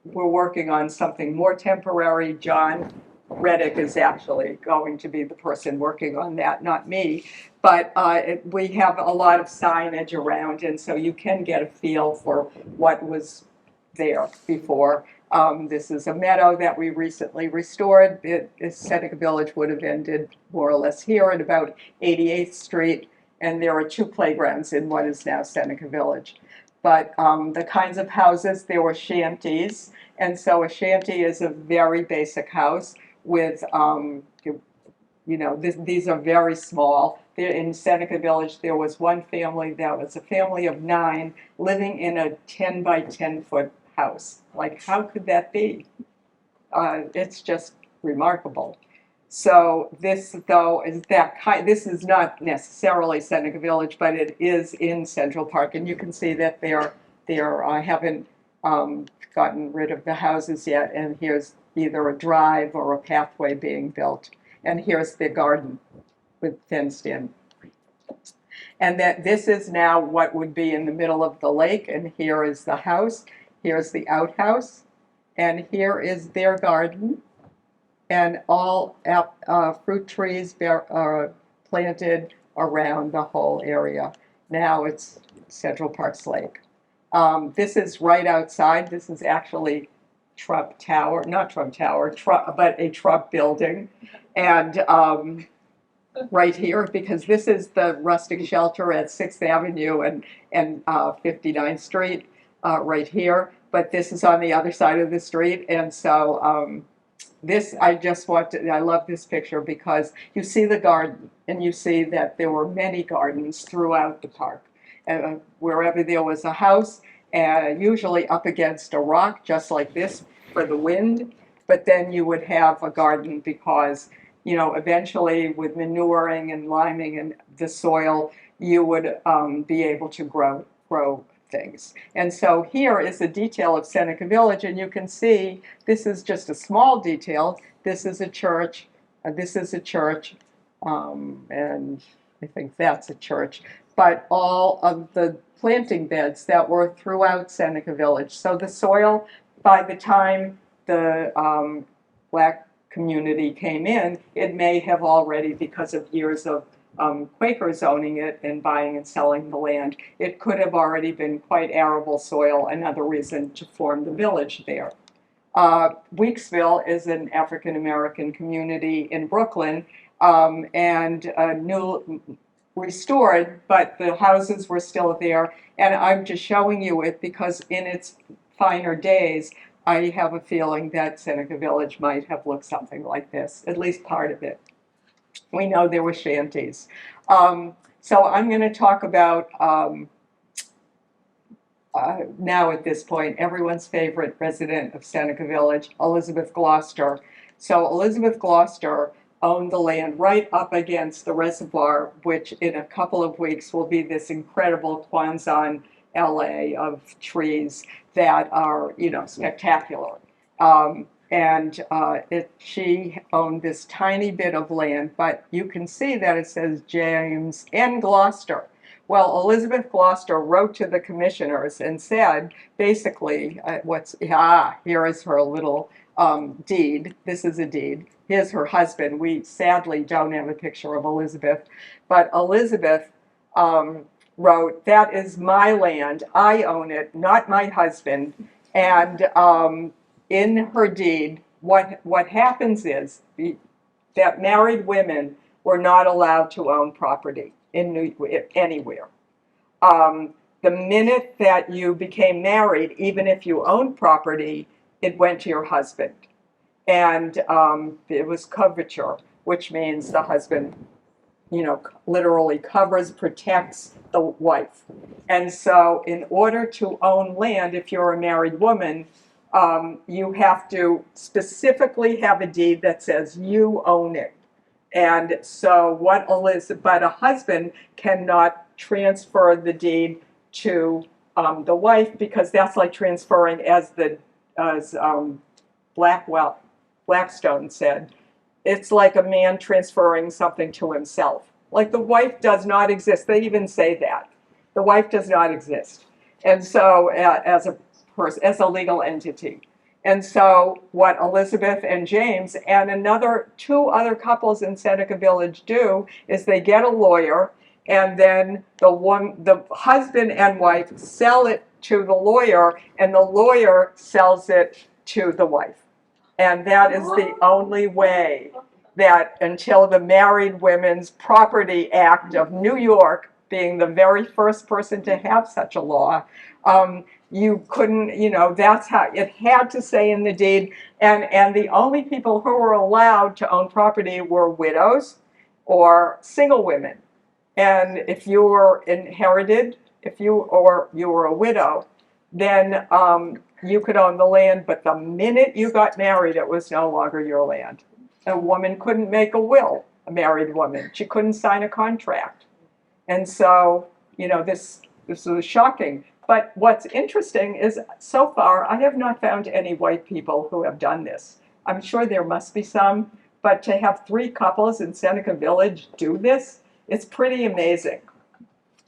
S2: we're working on something more temporary. John Reddick is actually going to be the person working on that, not me. But we have a lot of signage around, and so you can get a feel for what was there before. This is a meadow that we recently restored. Seneca Village would have ended more or less here at about 88th Street, and there are two playgrounds in what is now Seneca Village. But the kinds of houses, there were shanties, and so a shanty is a very basic house with, these are very small. In Seneca Village, there was one family that was a family of 9 living in a 10 by 10 foot house. Like, how could that be? It's just remarkable. So this, though, this is not necessarily Seneca Village, but it is in Central Park, and you can see that I haven't gotten rid of the houses yet, and here's either a drive or a pathway being built, and here's the garden with fenced in. And that this is now what would be in the middle of the lake, and here is the house, here's the outhouse, and here is their garden. And all fruit trees are planted around the whole area. Now it's Central Park's Lake. This is right outside. This is actually Trump Tower, not Trump Tower, but a Trump building. And right here, because this is the rustic shelter at 6th Avenue and 59th Street right here. But this is on the other side of the street. And so I love this picture because you see the garden, and you see that there were many gardens throughout the park. Wherever there was a house, usually up against a rock, just like this, for the wind, but then you would have a garden because, eventually with manuring and liming and the soil, you would be able to grow things. And so here is a detail of Seneca Village, and you can see this is just a small detail. This is a church, this is a church, and I think that's a church. But all of the planting beds that were throughout Seneca Village. So the soil, by the time the black community came in, it may have already, because of years of Quakers owning it and buying and selling the land, it could have already been quite arable soil, another reason to form the village there. Weeksville is an African American community in Brooklyn, and new restored, but the houses were still there. And I'm just showing you it because in its finer days, I have a feeling that Seneca Village might have looked something like this, at least part of it. We know there were shanties. So I'm going to talk about, now at this point, everyone's favorite resident of Seneca Village, Elizabeth Gloucester. So Elizabeth Gloucester owned the land right up against the reservoir, which in a couple of weeks will be this incredible Quonset LA of trees that are, you know, spectacular. She owned this tiny bit of land, but you can see that it says James N. Gloucester. Well, Elizabeth Gloucester wrote to the commissioners and said, basically, here is her little deed. This is a deed. Here's her husband. We sadly don't have a picture of Elizabeth, but Elizabeth wrote, "That is my land. I own it, not my husband." And in her deed, what happens is that married women were not allowed to own property anywhere. The minute that you became married, even if you owned property, it went to your husband. And it was coverture, which means the husband, you know, literally covers, protects the wife. And so in order to own land, if you're a married woman, you have to specifically have a deed that says you own it. And so but a husband cannot transfer the deed to the wife, because that's like transferring, as Blackstone said, it's like a man transferring something to himself. Like the wife does not exist. They even say that. The wife does not exist. And so as a legal entity. And so what Elizabeth and James and two other couples in Seneca Village do is they get a lawyer, and then the husband and wife sell it to the lawyer, and the lawyer sells it to the wife. And that is the only way that, until the Married Women's Property Act of New York, being the very first person to have such a law, you couldn't, you know, that's how it had to say in the deed. And the only people who were allowed to own property were widows or single women. And if you were inherited, if you were a widow, then you could own the land. But the minute you got married, it was no longer your land. A woman couldn't make a will, a married woman. She couldn't sign a contract. And so, you know, this was shocking. But what's interesting is, so far, I have not found any white people who have done this. I'm sure there must be some, but to have 3 couples in Seneca Village do this, it's pretty amazing.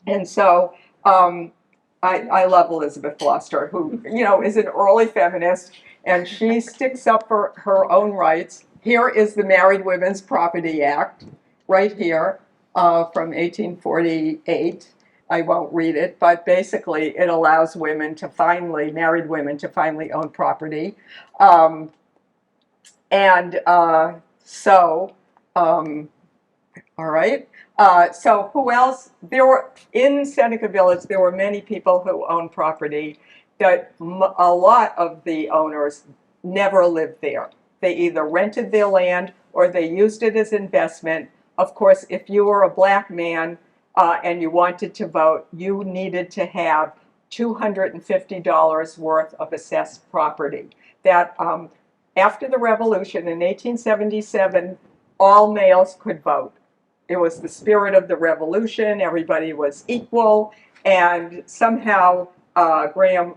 S2: And so I love Elizabeth Gloucester, who, you know, is an early feminist, and she sticks up for her own rights. Here is the Married Women's Property Act, right here, from 1848. I won't read it, but basically it allows married women to finally own property. All right. So who else? In Seneca Village, there were many people who owned property, but a lot of the owners never lived there. They either rented their land or they used it as investment. Of course, if you were a black man and you wanted to vote, you needed to have $250 worth of assessed property. That after the revolution in 1877, all males could vote. It was the spirit of the revolution. Everybody was equal. And somehow Graham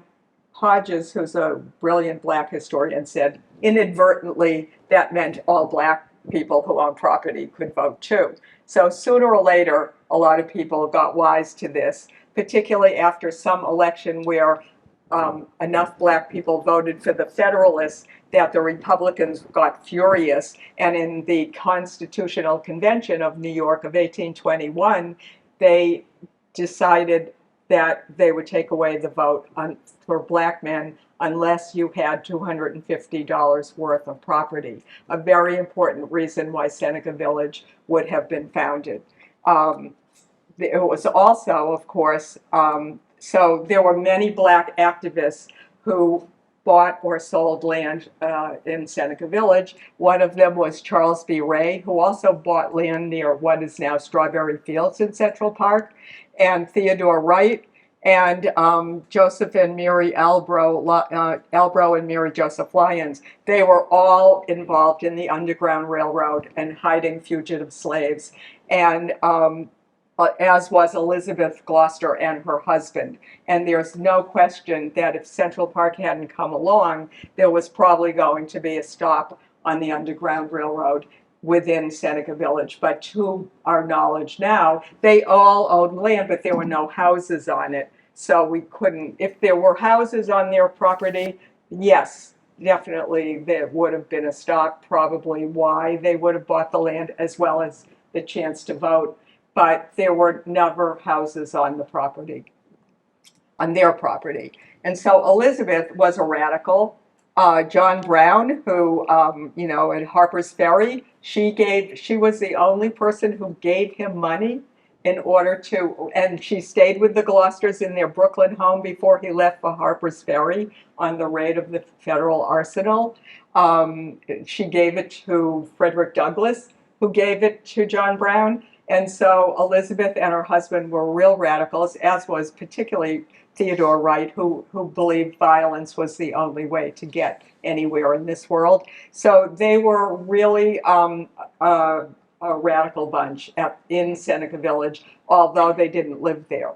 S2: Hodges, who's a brilliant black historian, said inadvertently that meant all black people who own property could vote too. So sooner or later, a lot of people got wise to this, particularly after some election where enough black people voted for the Federalists that the Republicans got furious. And in the Constitutional Convention of New York of 1821, they decided that they would take away the vote for black men unless you had $250 worth of property. A very important reason why Seneca Village would have been founded. It was also, of course, so there were many black activists who bought or sold land in Seneca Village. One of them was Charles B. Ray, who also bought land near what is now Strawberry Fields in Central Park, and Theodore Wright, and Joseph and Mary Albro and Mary Joseph Lyons. They were all involved in the Underground Railroad and hiding fugitive slaves, and as was Elizabeth Gloucester and her husband. And there's no question that if Central Park hadn't come along, there was probably going to be a stop on the Underground Railroad within Seneca Village. But to our knowledge now, they all owned land, but there were no houses on it. So we couldn't, if there were houses on their property, yes, definitely there would have been a stop, probably why they would have bought the land as well as the chance to vote. But there were never houses on the property, on their property. And so Elizabeth was a radical. John Brown, who, at Harper's Ferry, she was the only person who gave him money in order to, and she stayed with the Gloucesters in their Brooklyn home before he left for Harper's Ferry on the raid of the Federal Arsenal. She gave it to Frederick Douglass, who gave it to John Brown. And so Elizabeth and her husband were real radicals, as was particularly Theodore Wright, who believed violence was the only way to get anywhere in this world. So they were really a radical bunch in Seneca Village, although they didn't live there.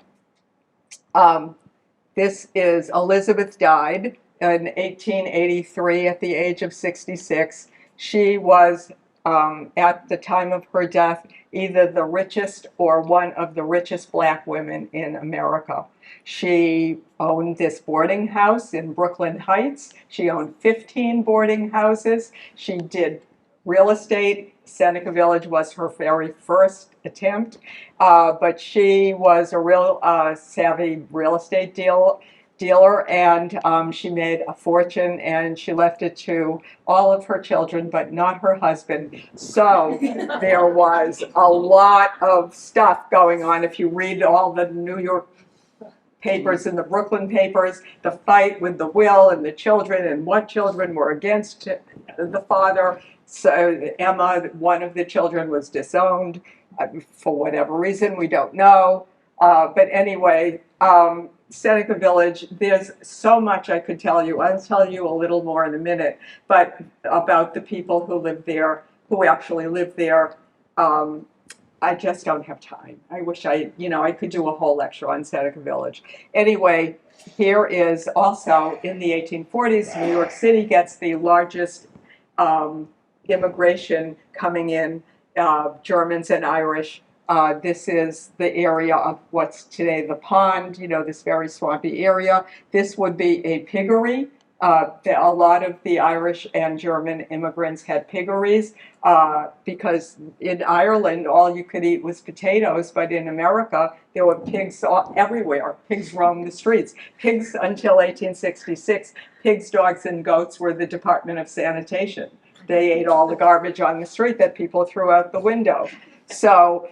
S2: This is Elizabeth died in 1883 at the age of 66. She was, at the time of her death, either the richest or one of the richest black women in America. She owned this boarding house in Brooklyn Heights. She owned 15 boarding houses. She did real estate. Seneca Village was her very first attempt, but she was a real savvy real estate dealer, and she made a fortune, and she left it to all of her children, but not her husband. So there was a lot of stuff going on. If you read all the New York papers and the Brooklyn papers, the fight with the will and the children and what children were against the father. So Emma, one of the children, was disowned for whatever reason, we don't know. But anyway, Seneca Village, there's so much I could tell you. I'll tell you a little more in a minute, but about the people who live there, who actually live there. I just don't have time. I wish I could do a whole lecture on Seneca Village. Anyway, here is also in the 1840s, New York City gets the largest immigration coming in, Germans and Irish. This is the area of what's today the pond, this very swampy area. This would be a piggery. A lot of the Irish and German immigrants had piggeries because in Ireland all you could eat was potatoes, but in America there were pigs everywhere. Pigs roamed the streets. Pigs until 1866, pigs, dogs, and goats were the Department of Sanitation. They ate all the garbage on the street that people threw out the window. So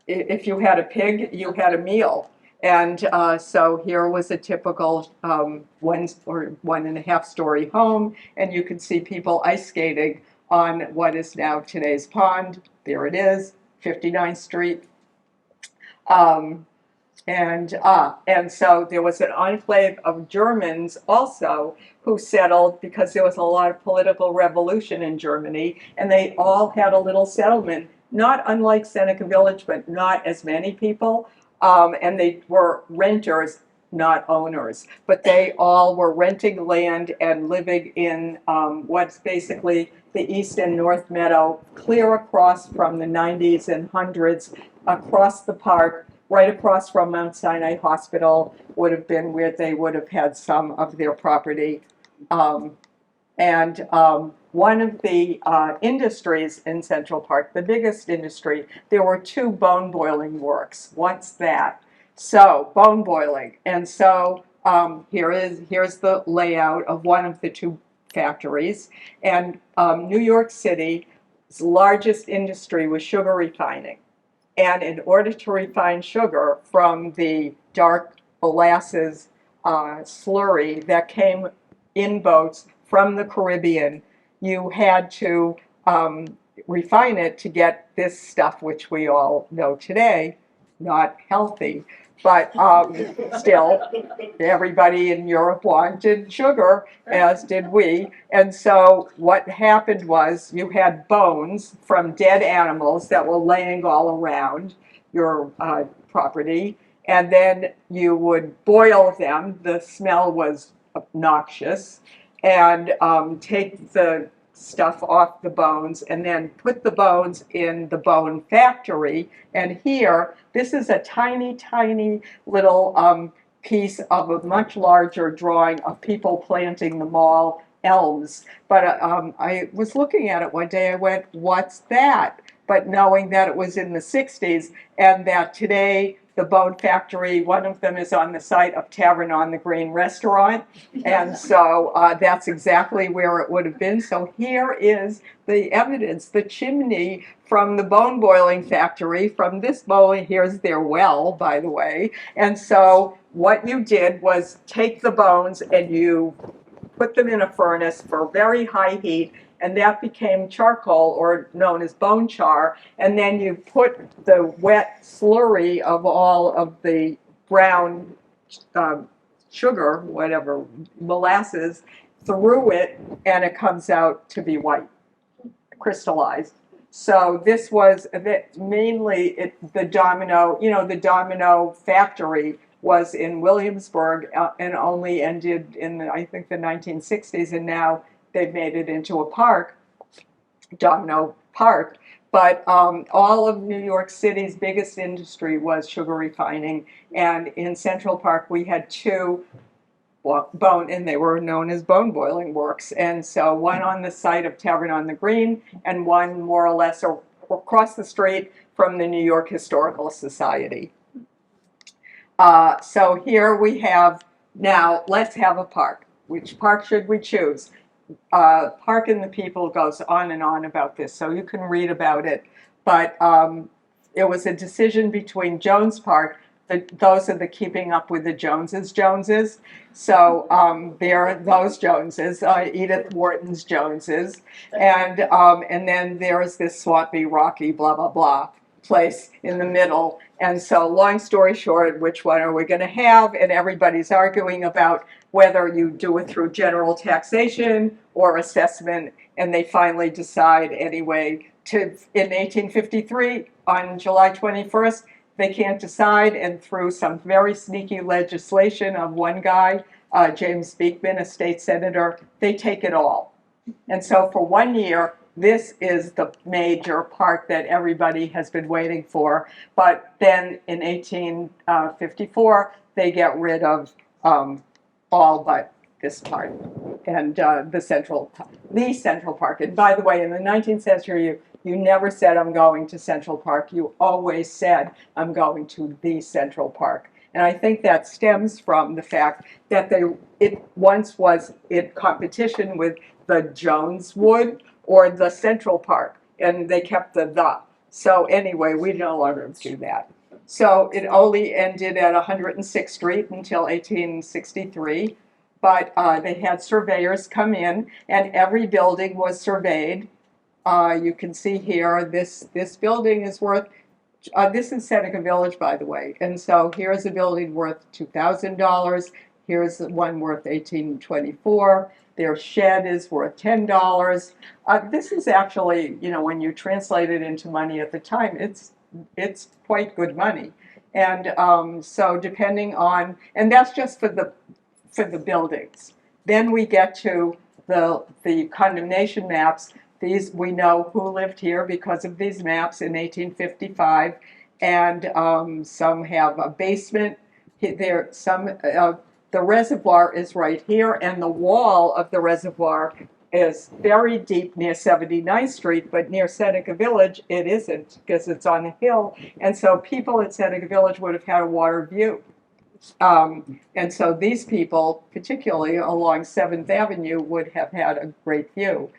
S2: if you had a pig, you had a meal. And so here was a typical 1 or 1.5 story home, and you can see people ice skating on what is now today's pond. There it is, 59th Street. And so there was an enclave of Germans also who settled because there was a lot of political revolution in Germany, and they all had a little settlement, not unlike Seneca Village, but not as many people. And they were renters not owners, but they all were renting land and living in what's basically the East and North Meadow, clear across from the 90s and hundreds, across the park, right across from Mount Sinai Hospital would have been where they would have had some of their property. And one of the industries in Central Park, the biggest industry, there were two bone boiling works. What's that? So bone boiling. And so here's the layout of one of the two factories. And New York City's largest industry was sugar refining. And in order to refine sugar from the dark molasses slurry that came in boats from the Caribbean, you had to refine it to get this stuff, which we all know today, not healthy, but still, everybody in Europe wanted sugar, as did we. And so what happened was you had bones from dead animals that were laying all around your property, and then you would boil them. The smell was obnoxious, and take the stuff off the bones and then put the bones in the bone factory. And here, this is a tiny, tiny little piece of a much larger drawing of people planting the mall elms. But I was looking at it one day, I went, what's that? But knowing that it was in the 60s and that today the bone factory, one of them is on the site of Tavern on the Green restaurant. And so that's exactly where it would have been. So here is the evidence, the chimney from the bone boiling factory, from this bone. Here's their well, by the way. And so what you did was take the bones and you put them in a furnace for very high heat, and that became charcoal, or known as bone char. And then you put the wet slurry of all of the brown sugar, whatever, molasses, through it, and it comes out to be white, crystallized. So this was mainly the Domino, the Domino factory was in Williamsburg and only ended in, I think, the 1960s, and now they've made it into a park, Domino Park. But all of New York City's biggest industry was sugar refining, and in Central Park we had two bone, and they were known as bone boiling works. And so one on the site of Tavern on the Green, and one more or less across the street from the New York Historical Society. So here we have, now let's have a park. Which park should we choose? Park and the People goes on and on about this, so you can read about it. But it was a decision between Jones Park. Those are the Keeping Up with the Joneses. So there are those Joneses, Edith Wharton's Joneses. And then there's this swampy, rocky, blah, blah, blah place in the middle. And so long story short, which one are we going to have? And everybody's arguing about whether you do it through general taxation or assessment. And they finally decide anyway in 1853, on July 21st, they can't decide, and through some very sneaky legislation of one guy, James Beekman, a state senator, they take it all. And so for 1 year, this is the major park that everybody has been waiting for. But then in 1854, they get rid of all but this part, and the Central Park. And by the way, in the 19th century, you never said, I'm going to Central Park. You always said, I'm going to the Central Park. And I think that stems from the fact that it once was in competition with the Joneswood or the Central Park, and they kept the. So anyway, we no longer do that. So it only ended at 106th Street until 1863, but they had surveyors come in, and every building was surveyed. You can see here, this building is worth, this is Seneca Village, by the way, and so here's a building worth $2,000. Here's one worth $1,824. Their shed is worth $10. This is actually, when you translate it into money at the time, it's quite good money. And so depending on, and that's just for the buildings. Then we get to the condemnation maps. These, we know who lived here because of these maps in 1855, and some have a basement. There, the reservoir is right here, and the wall of the reservoir is very deep near 79th Street, but near Seneca Village it isn't because it's on a hill, and so people at Seneca Village would have had a water view. And so these people, particularly along 7th Avenue, would have had a great view.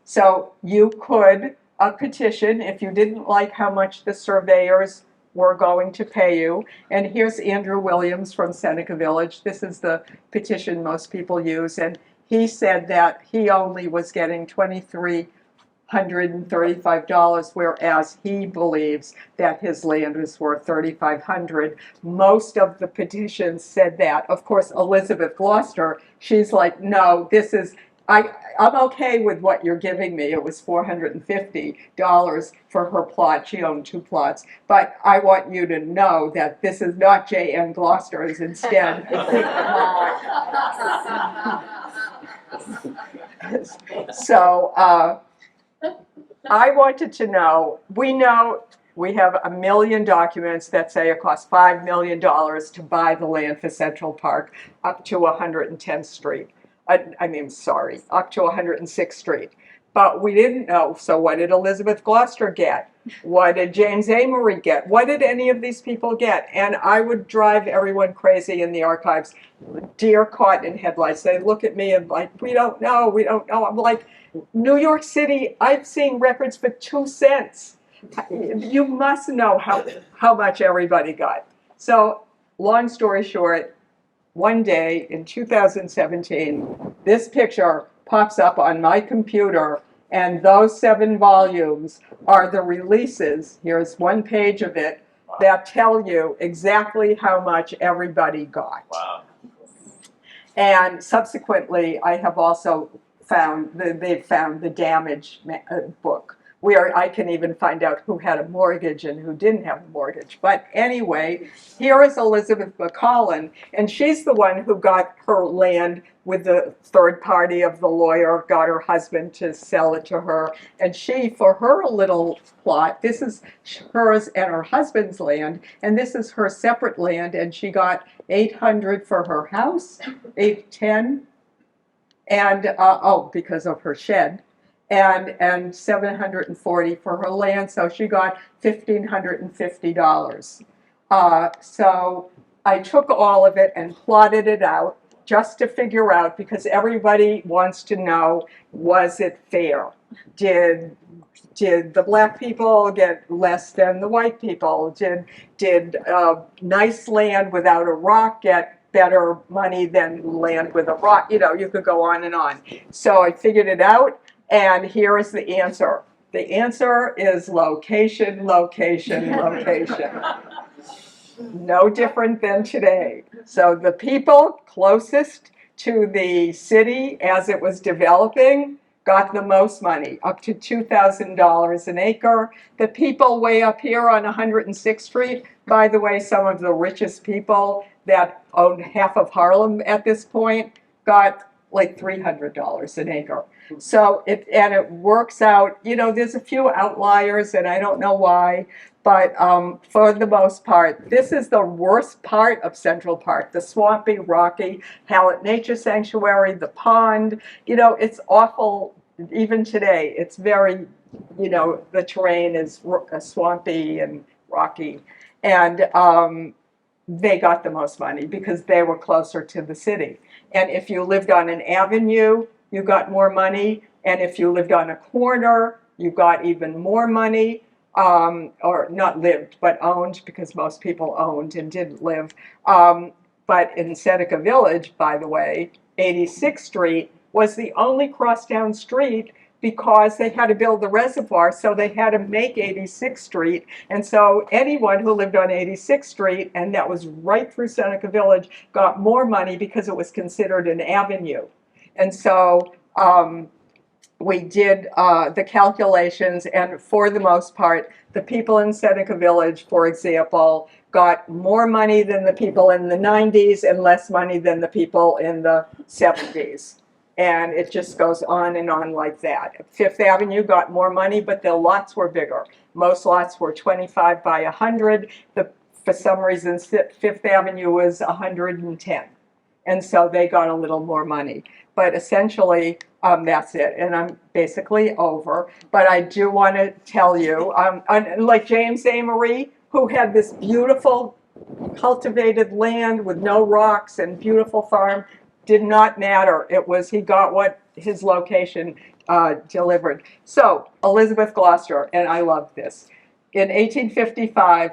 S2: So you could petition if you didn't like how much the surveyors were going to pay you. And here's Andrew Williams from Seneca Village. This is the petition most people use. And he said that he only was getting $2,335, whereas he believes that his land is worth $3,500. Most of the petitions said that. Of course, Elizabeth Gloucester, she's like, no, this is, I'm okay with what you're giving me. It was $450 for her plot. She owned 2 plots. But I want you to know that this is not J.N. Gloucester's. Instead, so I wanted to know, we know we have a million documents that say it costs $5 million to buy the land for Central Park up to 110th Street. Up to 106th Street. But we didn't know, so what did Elizabeth Gloucester get? What did James Amory get? What did any of these people get? And I would drive everyone crazy in the archives, deer caught in headlights. They look at me and like, we don't know, we don't know. I'm like, New York City, I've seen records for 2 cents. You must know how much everybody got. So long story short, one day in 2017, this picture pops up on my computer, and those 7 volumes are the releases. Here's one page of it that tell you exactly how much everybody got.
S3: Wow.
S2: And subsequently, I have also found, they've found the damage book, where I can even find out who had a mortgage and who didn't have a mortgage. But anyway, here is Elizabeth McCollin, and she's the one who got her land with the third party of the lawyer, got her husband to sell it to her. And she, for her little plot, this is hers and her husband's land, and this is her separate land, and she got $800 for her house, $810, and because of her shed. And $740 for her land, so she got $1,550. So I took all of it and plotted it out just to figure out, because everybody wants to know, was it fair? Did the black people get less than the white people? Did nice land without a rock get better money than land with a rock? You know, you could go on and on. So I figured it out. And here is the answer. The answer is location, location, location. No different than today. So the people closest to the city as it was developing got the most money, up to $2,000 an acre. The people way up here on 106th Street, by the way, some of the richest people that owned half of Harlem at this point got like $300 an acre. So it works out, you know, there's a few outliers and I don't know why, but for the most part, this is the worst part of Central Park, the swampy, rocky Hallett Nature Sanctuary, the pond, you know, it's awful even today. It's very, you know, the terrain is swampy and rocky, and they got the most money because they were closer to the city. And if you lived on an avenue, you got more money. And if you lived on a corner, you got even more money. Or not lived, but owned, because most people owned and didn't live. But in Seneca Village, by the way, 86th Street was the only crosstown street because they had to build the reservoir, so they had to make 86th Street. And so anyone who lived on 86th Street, and that was right through Seneca Village, got more money because it was considered an avenue. And so we did the calculations, and for the most part, the people in Seneca Village, for example, got more money than the people in the 90s and less money than the people in the 70s. And it just goes on and on like that. Fifth Avenue got more money, but the lots were bigger. Most lots were 25 by 100. For some reason, Fifth Avenue was 110. And so they got a little more money. But essentially, that's it. And I'm basically over. But I do want to tell you, like James Amory, who had this beautiful cultivated land with no rocks and beautiful farm, did not matter. It was, he got what his location delivered. So Elizabeth Gloucester, and I love this. In 1855,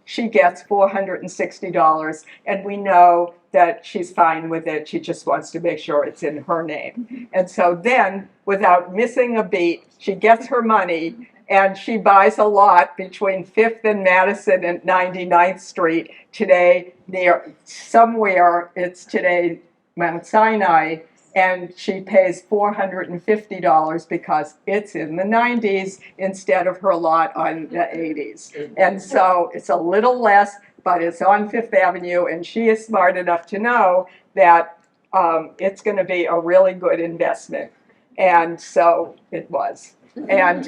S2: she gets $460, and we know that she's fine with it. She just wants to make sure it's in her name. And so then, without missing a beat, she gets her money, and she buys a lot between 5th and Madison and 99th Street today, near somewhere, it's today Mount Sinai, and she pays $450 because it's in the 90s instead of her lot on the 80s. And so it's a little less, but it's on Fifth Avenue, and she is smart enough to know that it's going to be a really good investment. And so it was. And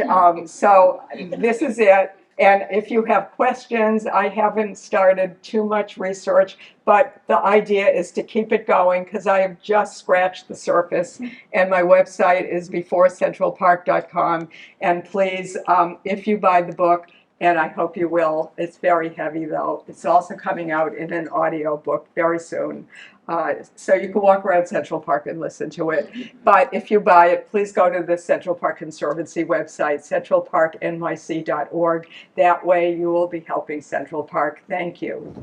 S2: so this is it. And if you have questions, I haven't started too much research, but the idea is to keep it going because I have just scratched the surface. And my website is beforecentralpark.com. And please, if you buy the book, and I hope you will, it's very heavy though. It's also coming out in an audio book very soon. So you can walk around Central Park and listen to it. But if you buy it, please go to the Central Park Conservancy website, centralparknyc.org. That way you will be helping Central Park. Thank you.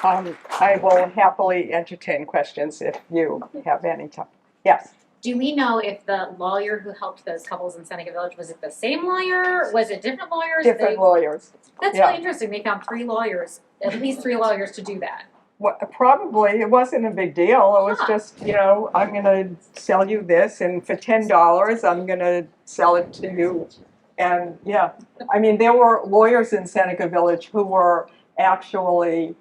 S2: I will happily entertain questions if you have any time. Yes.
S3: Do we know if the lawyer who helped those couples in Seneca Village, was it the same lawyer? Was it different lawyers?
S2: Different lawyers.
S3: That's really interesting. They found 3 lawyers, at least 3 lawyers to do that.
S2: Well, probably. It wasn't a big deal. It was just, you know, I'm going to sell you this, and for $10, I'm going to sell it to you. And yeah, I mean, there were lawyers in Seneca Village who were actually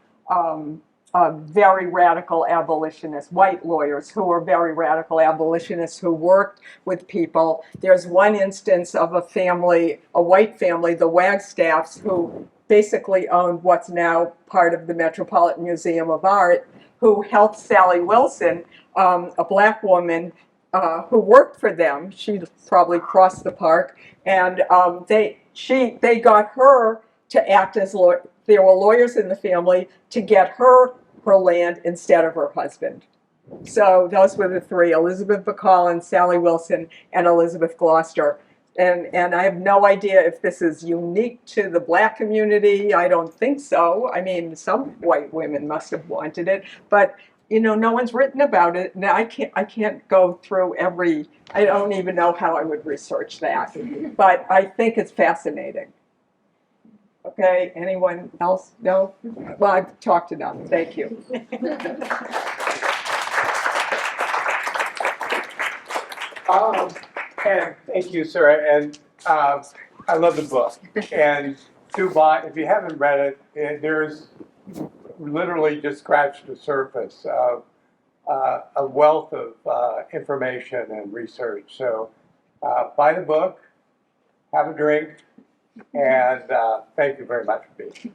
S2: very radical abolitionists, white lawyers who were very radical abolitionists who worked with people. There's one instance of a family, a white family, the Wagstaffs, who basically owned what's now part of the Metropolitan Museum of Art, who helped Sally Wilson, a black woman who worked for them. She probably crossed the park, and they got her to act as lawyer. There were lawyers in the family to get her land instead of her husband. So those were the 3, Elizabeth Bacall, Sally Wilson, and Elizabeth Gloucester. And I have no idea if this is unique to the black community. I don't think so. I mean, some white women must have wanted it, but you know, no one's written about it. Now I can't go through every, I don't even know how I would research that, but I think it's fascinating. Okay, anyone else? No? Well, I've talked enough. Thank you.
S4: And thank you, Sarah. And I love the book. And do buy, if you haven't read it, there's literally just scratched the surface of a wealth of information and research. So buy the book, have a drink, and thank you very much for being here.